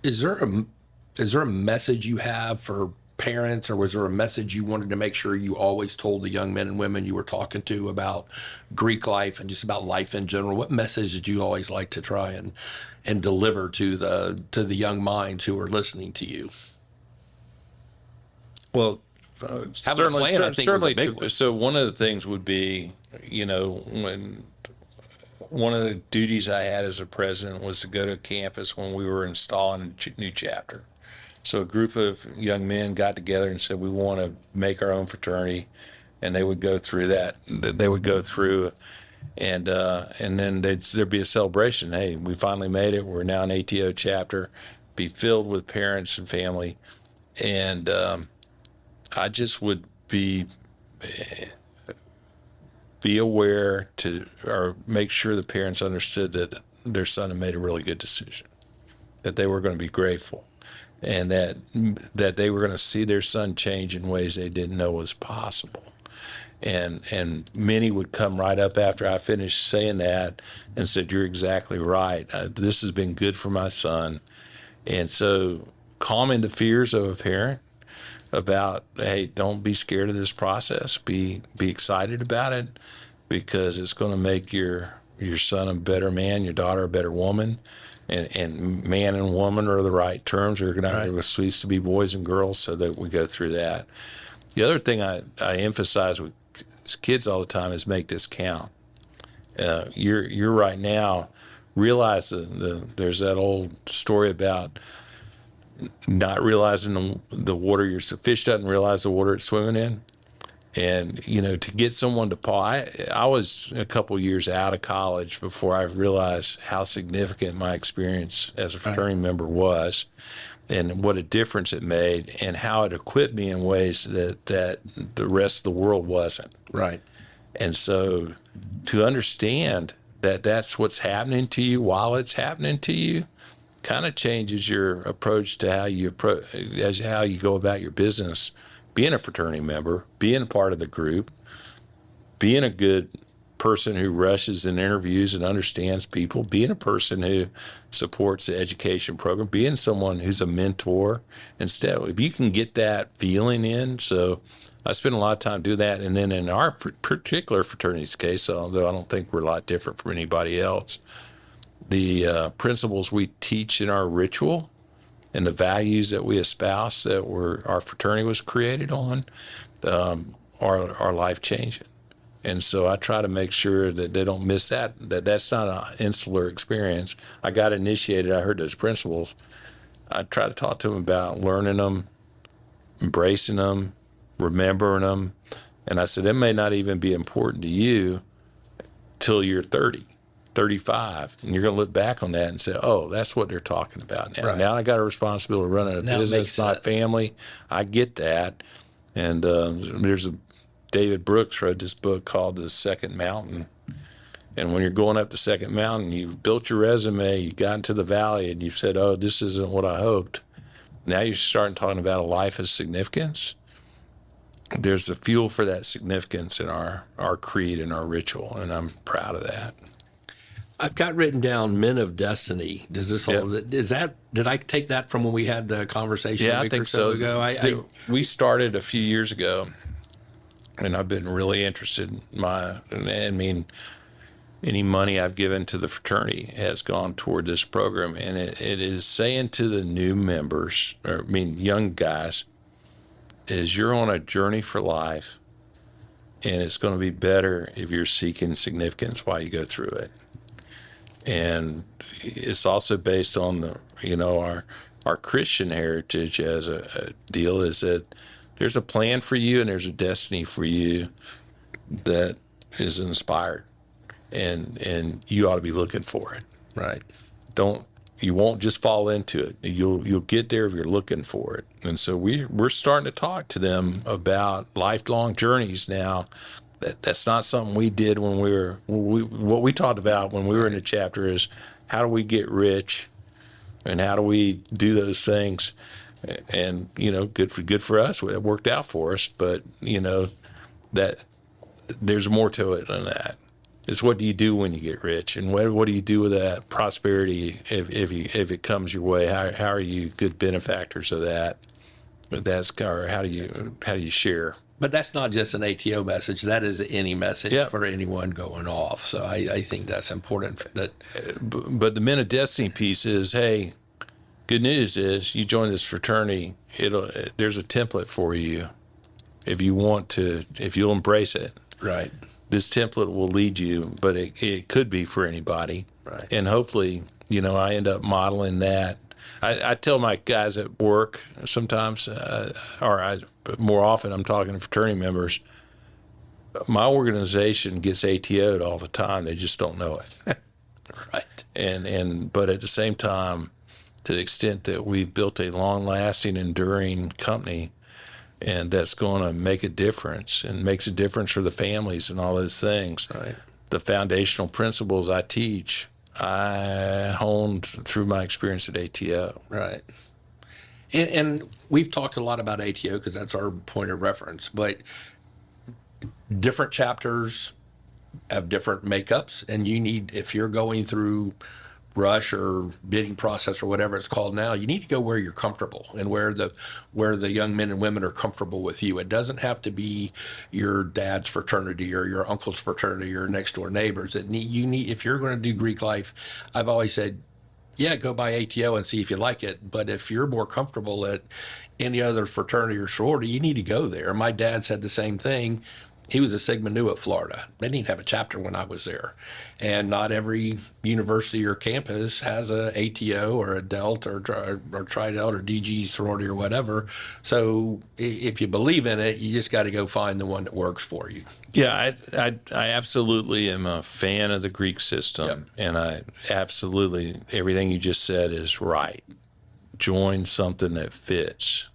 Speaker 1: Is there a message you have for parents, or was there a message you wanted to make sure you always told the young men and women you were talking to about Greek life and just about life in general? What message did you always like to try and deliver to the young minds who are listening to you?
Speaker 2: Well, certainly,
Speaker 1: plan, I think, was a big one.
Speaker 2: so one of the things would be, when one of the duties I had as a president was to go to campus when we were installing a new chapter. So a group of young men got together and said, we want to make our own fraternity. And they would go through that. They would go through, and then there'd be a celebration. Hey, we finally made it. We're now an ATO chapter, be filled with parents and family. And I just would be aware or make sure the parents understood that their son had made a really good decision, that they were going to be grateful, and that they were going to see their son change in ways they didn't know was possible. And many would come right up after I finished saying that and said, you're exactly right. This has been good for my son. And so calming the fears of a parent about, hey, don't be scared of this process. Be excited about it, because it's going to make your son a better man, your daughter a better woman. And man and woman are the right terms. We're going to cease to be boys and girls, so that we go through that. The other thing I emphasize with kids all the time is make this count. You're right now, realize there's that old story about not realizing the water, your fish doesn't realize the water it's swimming in. And, to get someone to pause, I was a couple years out of college before I realized how significant my experience as a fraternity member was, and what a difference it made, and how it equipped me in ways that the rest of the world wasn't.
Speaker 1: Right.
Speaker 2: And so to understand that that's what's happening to you while it's happening to you kind of changes your approach to how you go about your business. Being a fraternity member, being a part of the group, being a good person who rushes in interviews and understands people, being a person who supports the education program, being someone who's a mentor. Instead, if you can get that feeling in, so I spend a lot of time doing that. And then in our particular fraternity's case, although I don't think we're a lot different from anybody else, the principles we teach in our ritual and the values that we espouse, that our fraternity was created on, are life-changing. And so I try to make sure that they don't miss that's not an insular experience. I got initiated, I heard those principles. I try to talk to them about learning them, embracing them, remembering them. And I said, it may not even be important to you till you're 30. 35, and you're going to look back on that and say, oh, that's what they're talking about now.
Speaker 1: Right.
Speaker 2: Now I got a responsibility of running a
Speaker 1: Now it
Speaker 2: business,
Speaker 1: makes
Speaker 2: my
Speaker 1: sense.
Speaker 2: family. I get that. And David Brooks wrote this book called The Second Mountain. And when you're going up the second mountain, you've built your resume, you got into the valley, and you've said, oh, this isn't what I hoped. Now you're starting talking about a life of significance. There's the fuel for that significance in our creed and our ritual, and I'm proud of that.
Speaker 1: I've got written down Men of Destiny. Does this all? Is that? Did I take that from when we had the conversation a week or so ago?
Speaker 2: We started a few years ago, and I've been really interested. Any money I've given to the fraternity has gone toward this program, and it is saying to the new members, young guys, is you're on a journey for life, and it's going to be better if you're seeking significance while you go through it. And it's also based on our Christian heritage as a deal, is that there's a plan for you and there's a destiny for you that is inspired, and you ought to be looking for it.
Speaker 1: Right.
Speaker 2: You won't just fall into it. You'll get there if you're looking for it. And so we're starting to talk to them about lifelong journeys now. That's not something we did when what we talked about when we were in the chapter is how do we get rich and how do we do those things, and good for us, it worked out for us, but that there's more to it than that. It's what do you do when you get rich, and what do you do with that prosperity if it comes your way? How are you good benefactors of that? Or how do you share?
Speaker 1: But that's not just an ATO message. That is any message
Speaker 2: Yeah.
Speaker 1: for anyone going off. So I think that's important.
Speaker 2: But the Men of Destiny piece is, hey, good news is you join this fraternity. There's a template for you if you'll embrace it.
Speaker 1: Right.
Speaker 2: This template will lead you, but it could be for anybody.
Speaker 1: Right.
Speaker 2: And hopefully, I end up modeling that. I tell my guys at work sometimes, but more often I'm talking to fraternity members, my organization gets ATO'd all the time. They just don't know it.
Speaker 1: Right.
Speaker 2: But at the same time, to the extent that we've built a long-lasting, enduring company, and that's going to make a difference and makes a difference for the families and all those things.
Speaker 1: Right.
Speaker 2: The foundational principles I teach, I honed through my experience at ATO.
Speaker 1: Right. And we've talked a lot about ATO because that's our point of reference, but different chapters have different makeups, and if you're going through rush or bidding process or whatever it's called now, you need to go where you're comfortable and where the young men and women are comfortable with you. It doesn't have to be your dad's fraternity or your uncle's fraternity or next door neighbors. If you're going to do Greek life, I've always said, yeah, go by ATO and see if you like it. But if you're more comfortable at any other fraternity or sorority, you need to go there. My dad said the same thing. He was a Sigma Nu at Florida. They didn't even have a chapter when I was there. And not every university or campus has a ATO or a Delt or Tri-Delt or DG sorority or whatever. So if you believe in it, you just got to go find the one that works for you.
Speaker 2: Yeah, I absolutely am a fan of the Greek system.
Speaker 1: Yep.
Speaker 2: And I absolutely, everything you just said is right. Join something that fits.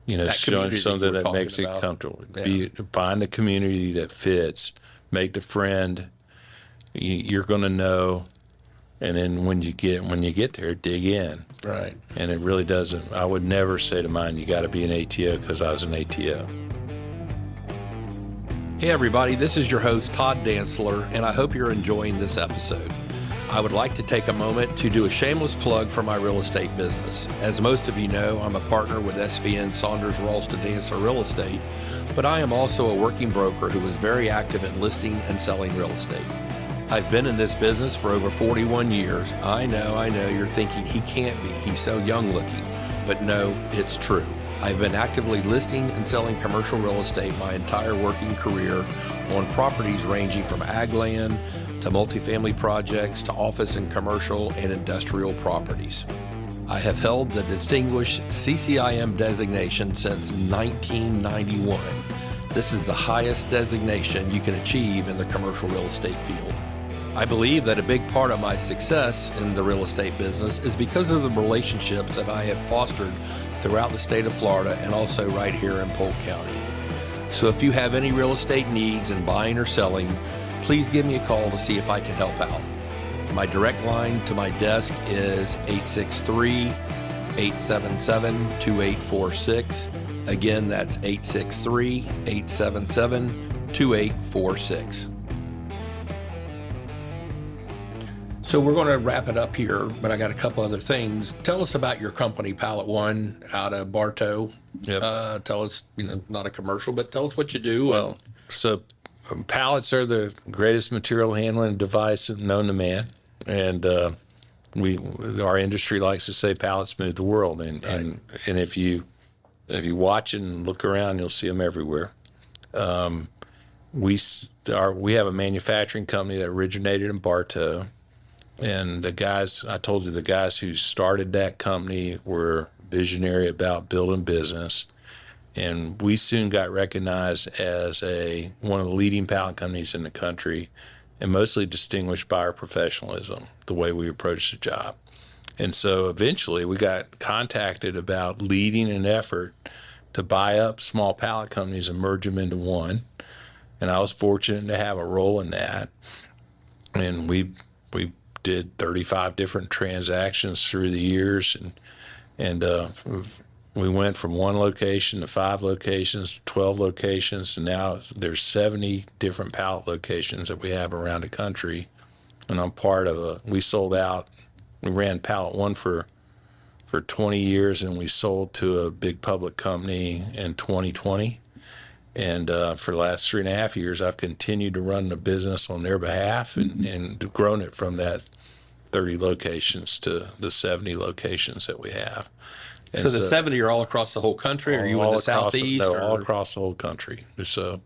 Speaker 1: That
Speaker 2: Join
Speaker 1: community
Speaker 2: something
Speaker 1: that you were
Speaker 2: that makes
Speaker 1: talking
Speaker 2: it
Speaker 1: about.
Speaker 2: comfortable.
Speaker 1: Yeah.
Speaker 2: Find the community that fits. Make the friend you're going to know, and then when you get there, dig in.
Speaker 1: Right.
Speaker 2: And it really doesn't. I would never say to mine, you got to be an ATO because I was an ATO.
Speaker 1: Hey everybody, this is your host Todd Dantzler, and I hope you're enjoying this episode. I would like to take a moment to do a shameless plug for my real estate business. As most of you know, I'm a partner with SVN Saunders Ralston Dantzler Real Estate, but I am also a working broker who is very active in listing and selling real estate. I've been in this business for over 41 years. I know, you're thinking he can't be, he's so young looking, but no, it's true. I've been actively listing and selling commercial real estate my entire working career on properties ranging from ag land to multifamily projects to office and commercial and industrial properties. I have held the distinguished CCIM designation since 1991. This is the highest designation you can achieve in the commercial real estate field. I believe that a big part of my success in the real estate business is because of the relationships that I have fostered throughout the state of Florida and also right here in Polk County. So if you have any real estate needs in buying or selling, please give me a call to see if I can help out. My direct line to my desk is 863-877-2846. Again, that's 863-877-2846. So we're going to wrap it up here, but I got a couple other things. Tell us about your company, Pallet One, out of Bartow.
Speaker 2: Yep.
Speaker 1: Tell us, not a commercial, but tell us what you do.
Speaker 2: Well, so pallets are the greatest material handling device known to man, and our industry likes to say pallets move the world, and if you watch and look around, you'll see them everywhere. We have a manufacturing company that originated in Bartow. And the guys who started that company were visionary about building business. And we soon got recognized as one of the leading pallet companies in the country, and mostly distinguished by our professionalism, the way we approached the job. And so eventually we got contacted about leading an effort to buy up small pallet companies and merge them into one. And I was fortunate to have a role in that. And we did 35 different transactions through the years, and we went from 1 location to 5 locations, 12 locations, and now there's 70 different pallet locations that we have around the country. And I'm part of we sold out. We ran Pallet One for 20 years, and we sold to a big public company in 2020. And for the last 3.5 years, I've continued to run the business on their behalf and grown it from that 30 locations to the 70 locations that we have. And
Speaker 1: So the 70 are all across the whole country, or are you in the southeast?
Speaker 2: No,
Speaker 1: or?
Speaker 2: all across the whole country. So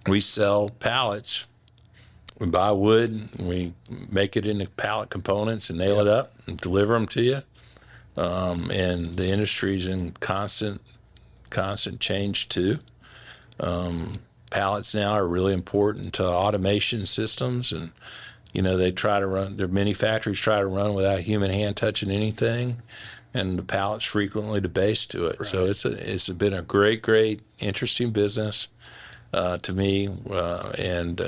Speaker 2: we sell pallets. We buy wood, we make it into pallet components and nail it up and deliver them to you. And the industry's in constant change too. Pallets now are really important to automation systems, and many factories try to run without human hand touching anything, and the pallet's frequently the base to it. Right. So it's been a great, interesting business to me, and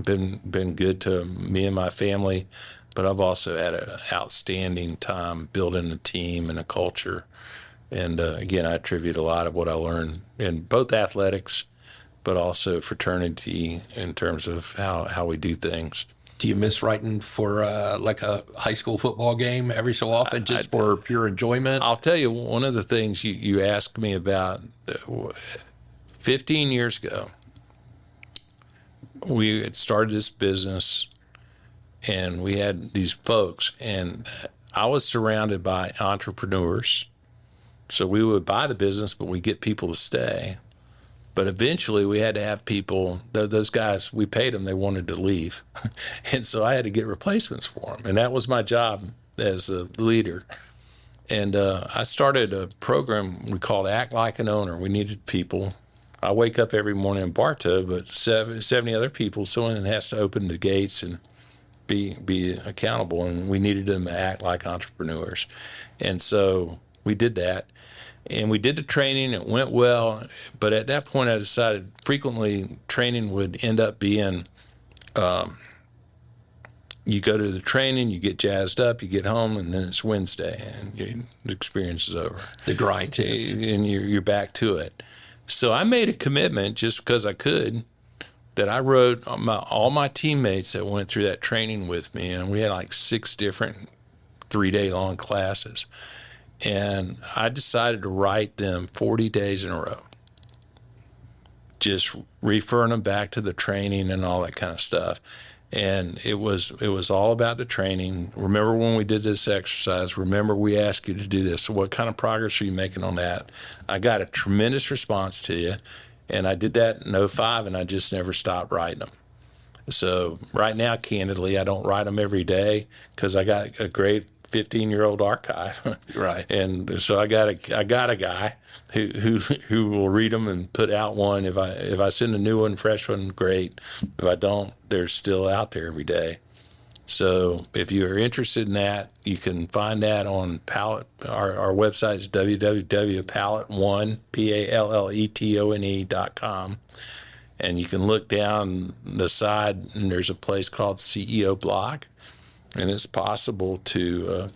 Speaker 2: been good to me and my family. But I've also had an outstanding time building a team and a culture. And again, I attribute a lot of what I learned in both athletics, but also fraternity in terms of how we do things.
Speaker 1: Do you miss writing for like a high school football game every so often, just for pure enjoyment?
Speaker 2: I'll tell you, one of the things you asked me about 15 years ago, we had started this business, and we had these folks, and I was surrounded by entrepreneurs. So we would buy the business, but we get people to stay. But eventually we had to have people, those guys, we paid them, they wanted to leave. And so I had to get replacements for them. And that was my job as a leader. And I started a program we called Act Like an Owner. We needed people. I wake up every morning in Bartow, but 70 other people, someone has to open the gates and be accountable. And we needed them to act like entrepreneurs. And so we did that. And we did the training, it went well, but at that point I decided frequently training would end up being, you go to the training, you get jazzed up, you get home, and then it's Wednesday, and the experience is over.
Speaker 1: The grind is.
Speaker 2: And you're back to it. So I made a commitment, just because I could, that I wrote all my teammates that went through that training with me, and we had like 6 different 3-day-long classes. And I decided to write them 40 days in a row, just referring them back to the training and all that kind of stuff. And it was all about the training. Remember when we did this exercise? Remember we asked you to do this. So what kind of progress are you making on that? I got a tremendous response to you. And I did that in 2005, and I just never stopped writing them. So right now, candidly, I don't write them every day because I got a great 15-year-old archive.
Speaker 1: Right.
Speaker 2: And so I got a guy who will read them and put out one. If I send a new one, fresh one, great. If I don't, they're still out there every day. So if you're interested in that, you can find that on Pallet. Our website is www.palletone.com. And you can look down the side, and there's a place called CEO Blog. And it's possible to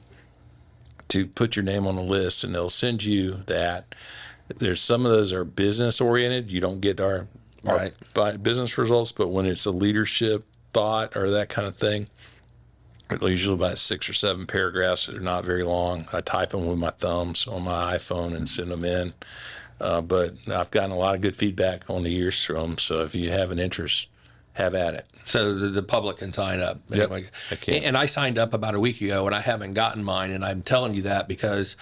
Speaker 2: put your name on the list, and they'll send you that. There's some of those are business oriented. You don't get our business results, but when it's a leadership thought or that kind of thing, usually about 6 or 7 paragraphs that are not very long. I type them with my thumbs on my iPhone and send them in. But I've gotten a lot of good feedback on the years from them. So if you have an interest, have at it.
Speaker 1: So the public can sign up.
Speaker 2: Yep,
Speaker 1: Anyway.
Speaker 2: I can.
Speaker 1: And I signed up about a week ago, and I haven't gotten mine. And I'm telling you that because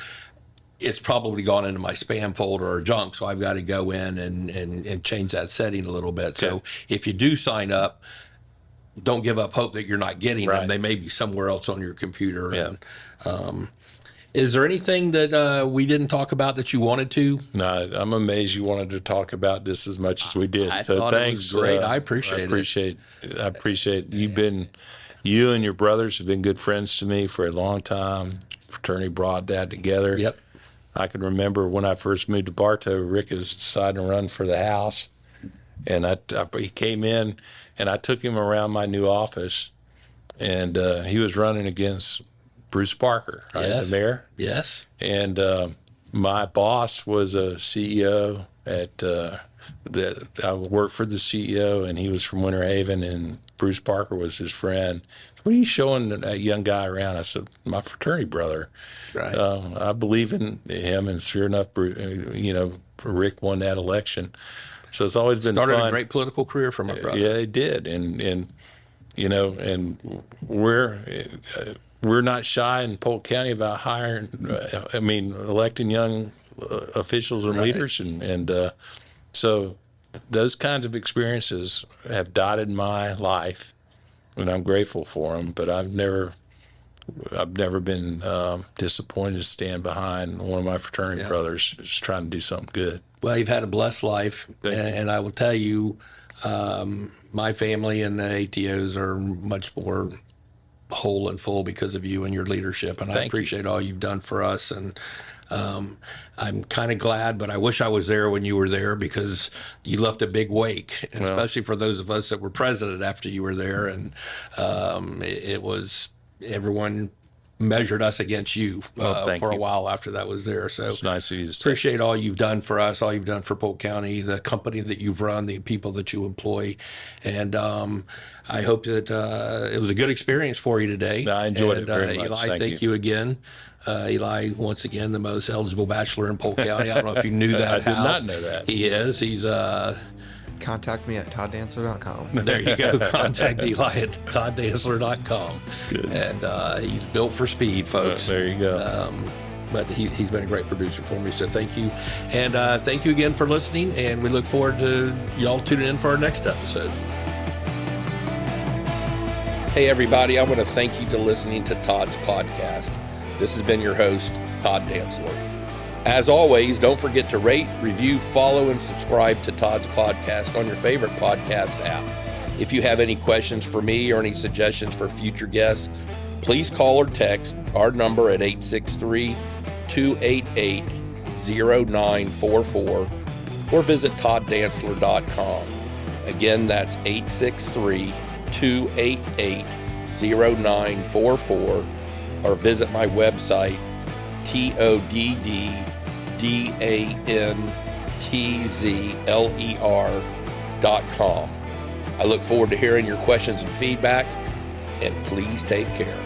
Speaker 1: it's probably gone into my spam folder or junk. So I've got to go in and change that setting a little bit.
Speaker 2: Okay.
Speaker 1: So if you do sign up, don't give up hope that you're not getting
Speaker 2: Right.
Speaker 1: them. They may be somewhere else on your computer.
Speaker 2: Yeah.
Speaker 1: And, is there anything that we didn't talk about that you wanted to?
Speaker 2: No, I'm amazed you wanted to talk about this as much as we did.
Speaker 1: I
Speaker 2: So
Speaker 1: thought it
Speaker 2: thanks.
Speaker 1: was great. I appreciate it.
Speaker 2: I appreciate you and your brothers have been good friends to me for a long time. Fraternity brought that together.
Speaker 1: Yep.
Speaker 2: I can remember when I first moved to Bartow, Rick was deciding to run for the house, and he came in, and I took him around my new office, and he was running against Bruce Parker, right?
Speaker 1: Yes.
Speaker 2: The mayor.
Speaker 1: Yes.
Speaker 2: And my boss was a CEO at I worked for the CEO, and he was from Winter Haven, and Bruce Parker was his friend. What are you showing that young guy around? I said, my fraternity brother.
Speaker 1: Right.
Speaker 2: I believe in him, and sure enough, Rick won that election. So it's always been
Speaker 1: Started
Speaker 2: fun.
Speaker 1: a great political career for my brother.
Speaker 2: Yeah, it did, and we're not shy in Polk County about electing young officials and leaders, and so those kinds of experiences have dotted my life, and I'm grateful for them. But I've never been disappointed to stand behind one of my fraternity brothers just trying to do something good.
Speaker 1: Well, you've had a blessed life,
Speaker 2: Thank you.
Speaker 1: and I will tell you, my family and the ATOs are much more whole and full because of you and your leadership, and I
Speaker 2: Thank you.
Speaker 1: appreciate all you've done for us. And I'm kind of glad, but I wish I was there when you were there, because you left a big wake, especially for those of us that were president after you were there. And it was, everyone measured us against you
Speaker 2: thank
Speaker 1: for a
Speaker 2: you.
Speaker 1: while after that was there. So
Speaker 2: It's nice of you to say.
Speaker 1: appreciate all you've done for us, all you've done for Polk County, the company that you've run, the people that you employ. And I hope that it was a good experience for you today.
Speaker 2: I enjoyed it very much.
Speaker 1: Eli,
Speaker 2: Thank
Speaker 1: thank you again. Eli, once again, the most eligible bachelor in Polk County. I don't know if you knew that.
Speaker 2: I did
Speaker 1: Hal.
Speaker 2: not know that.
Speaker 1: He is. He's
Speaker 7: Contact me at todddancer.com.
Speaker 1: there you go. Contact Eli at todddancer.com.
Speaker 2: Good.
Speaker 1: And he's built for speed, folks.
Speaker 2: There you go.
Speaker 1: But he's been a great producer for me, so thank you. And thank you again for listening, and we look forward to y'all tuning in for our next episode. Hey, everybody, I want to thank you for listening to Todd's podcast. This has been your host, Todd Dantzler. As always, don't forget to rate, review, follow, and subscribe to Todd's podcast on your favorite podcast app. If you have any questions for me or any suggestions for future guests, please call or text our number at 863-288-0944 or visit todddantzler.com. Again, that's 863-288-0944, or visit my website, todddantzler.com. I look forward to hearing your questions and feedback, and please take care.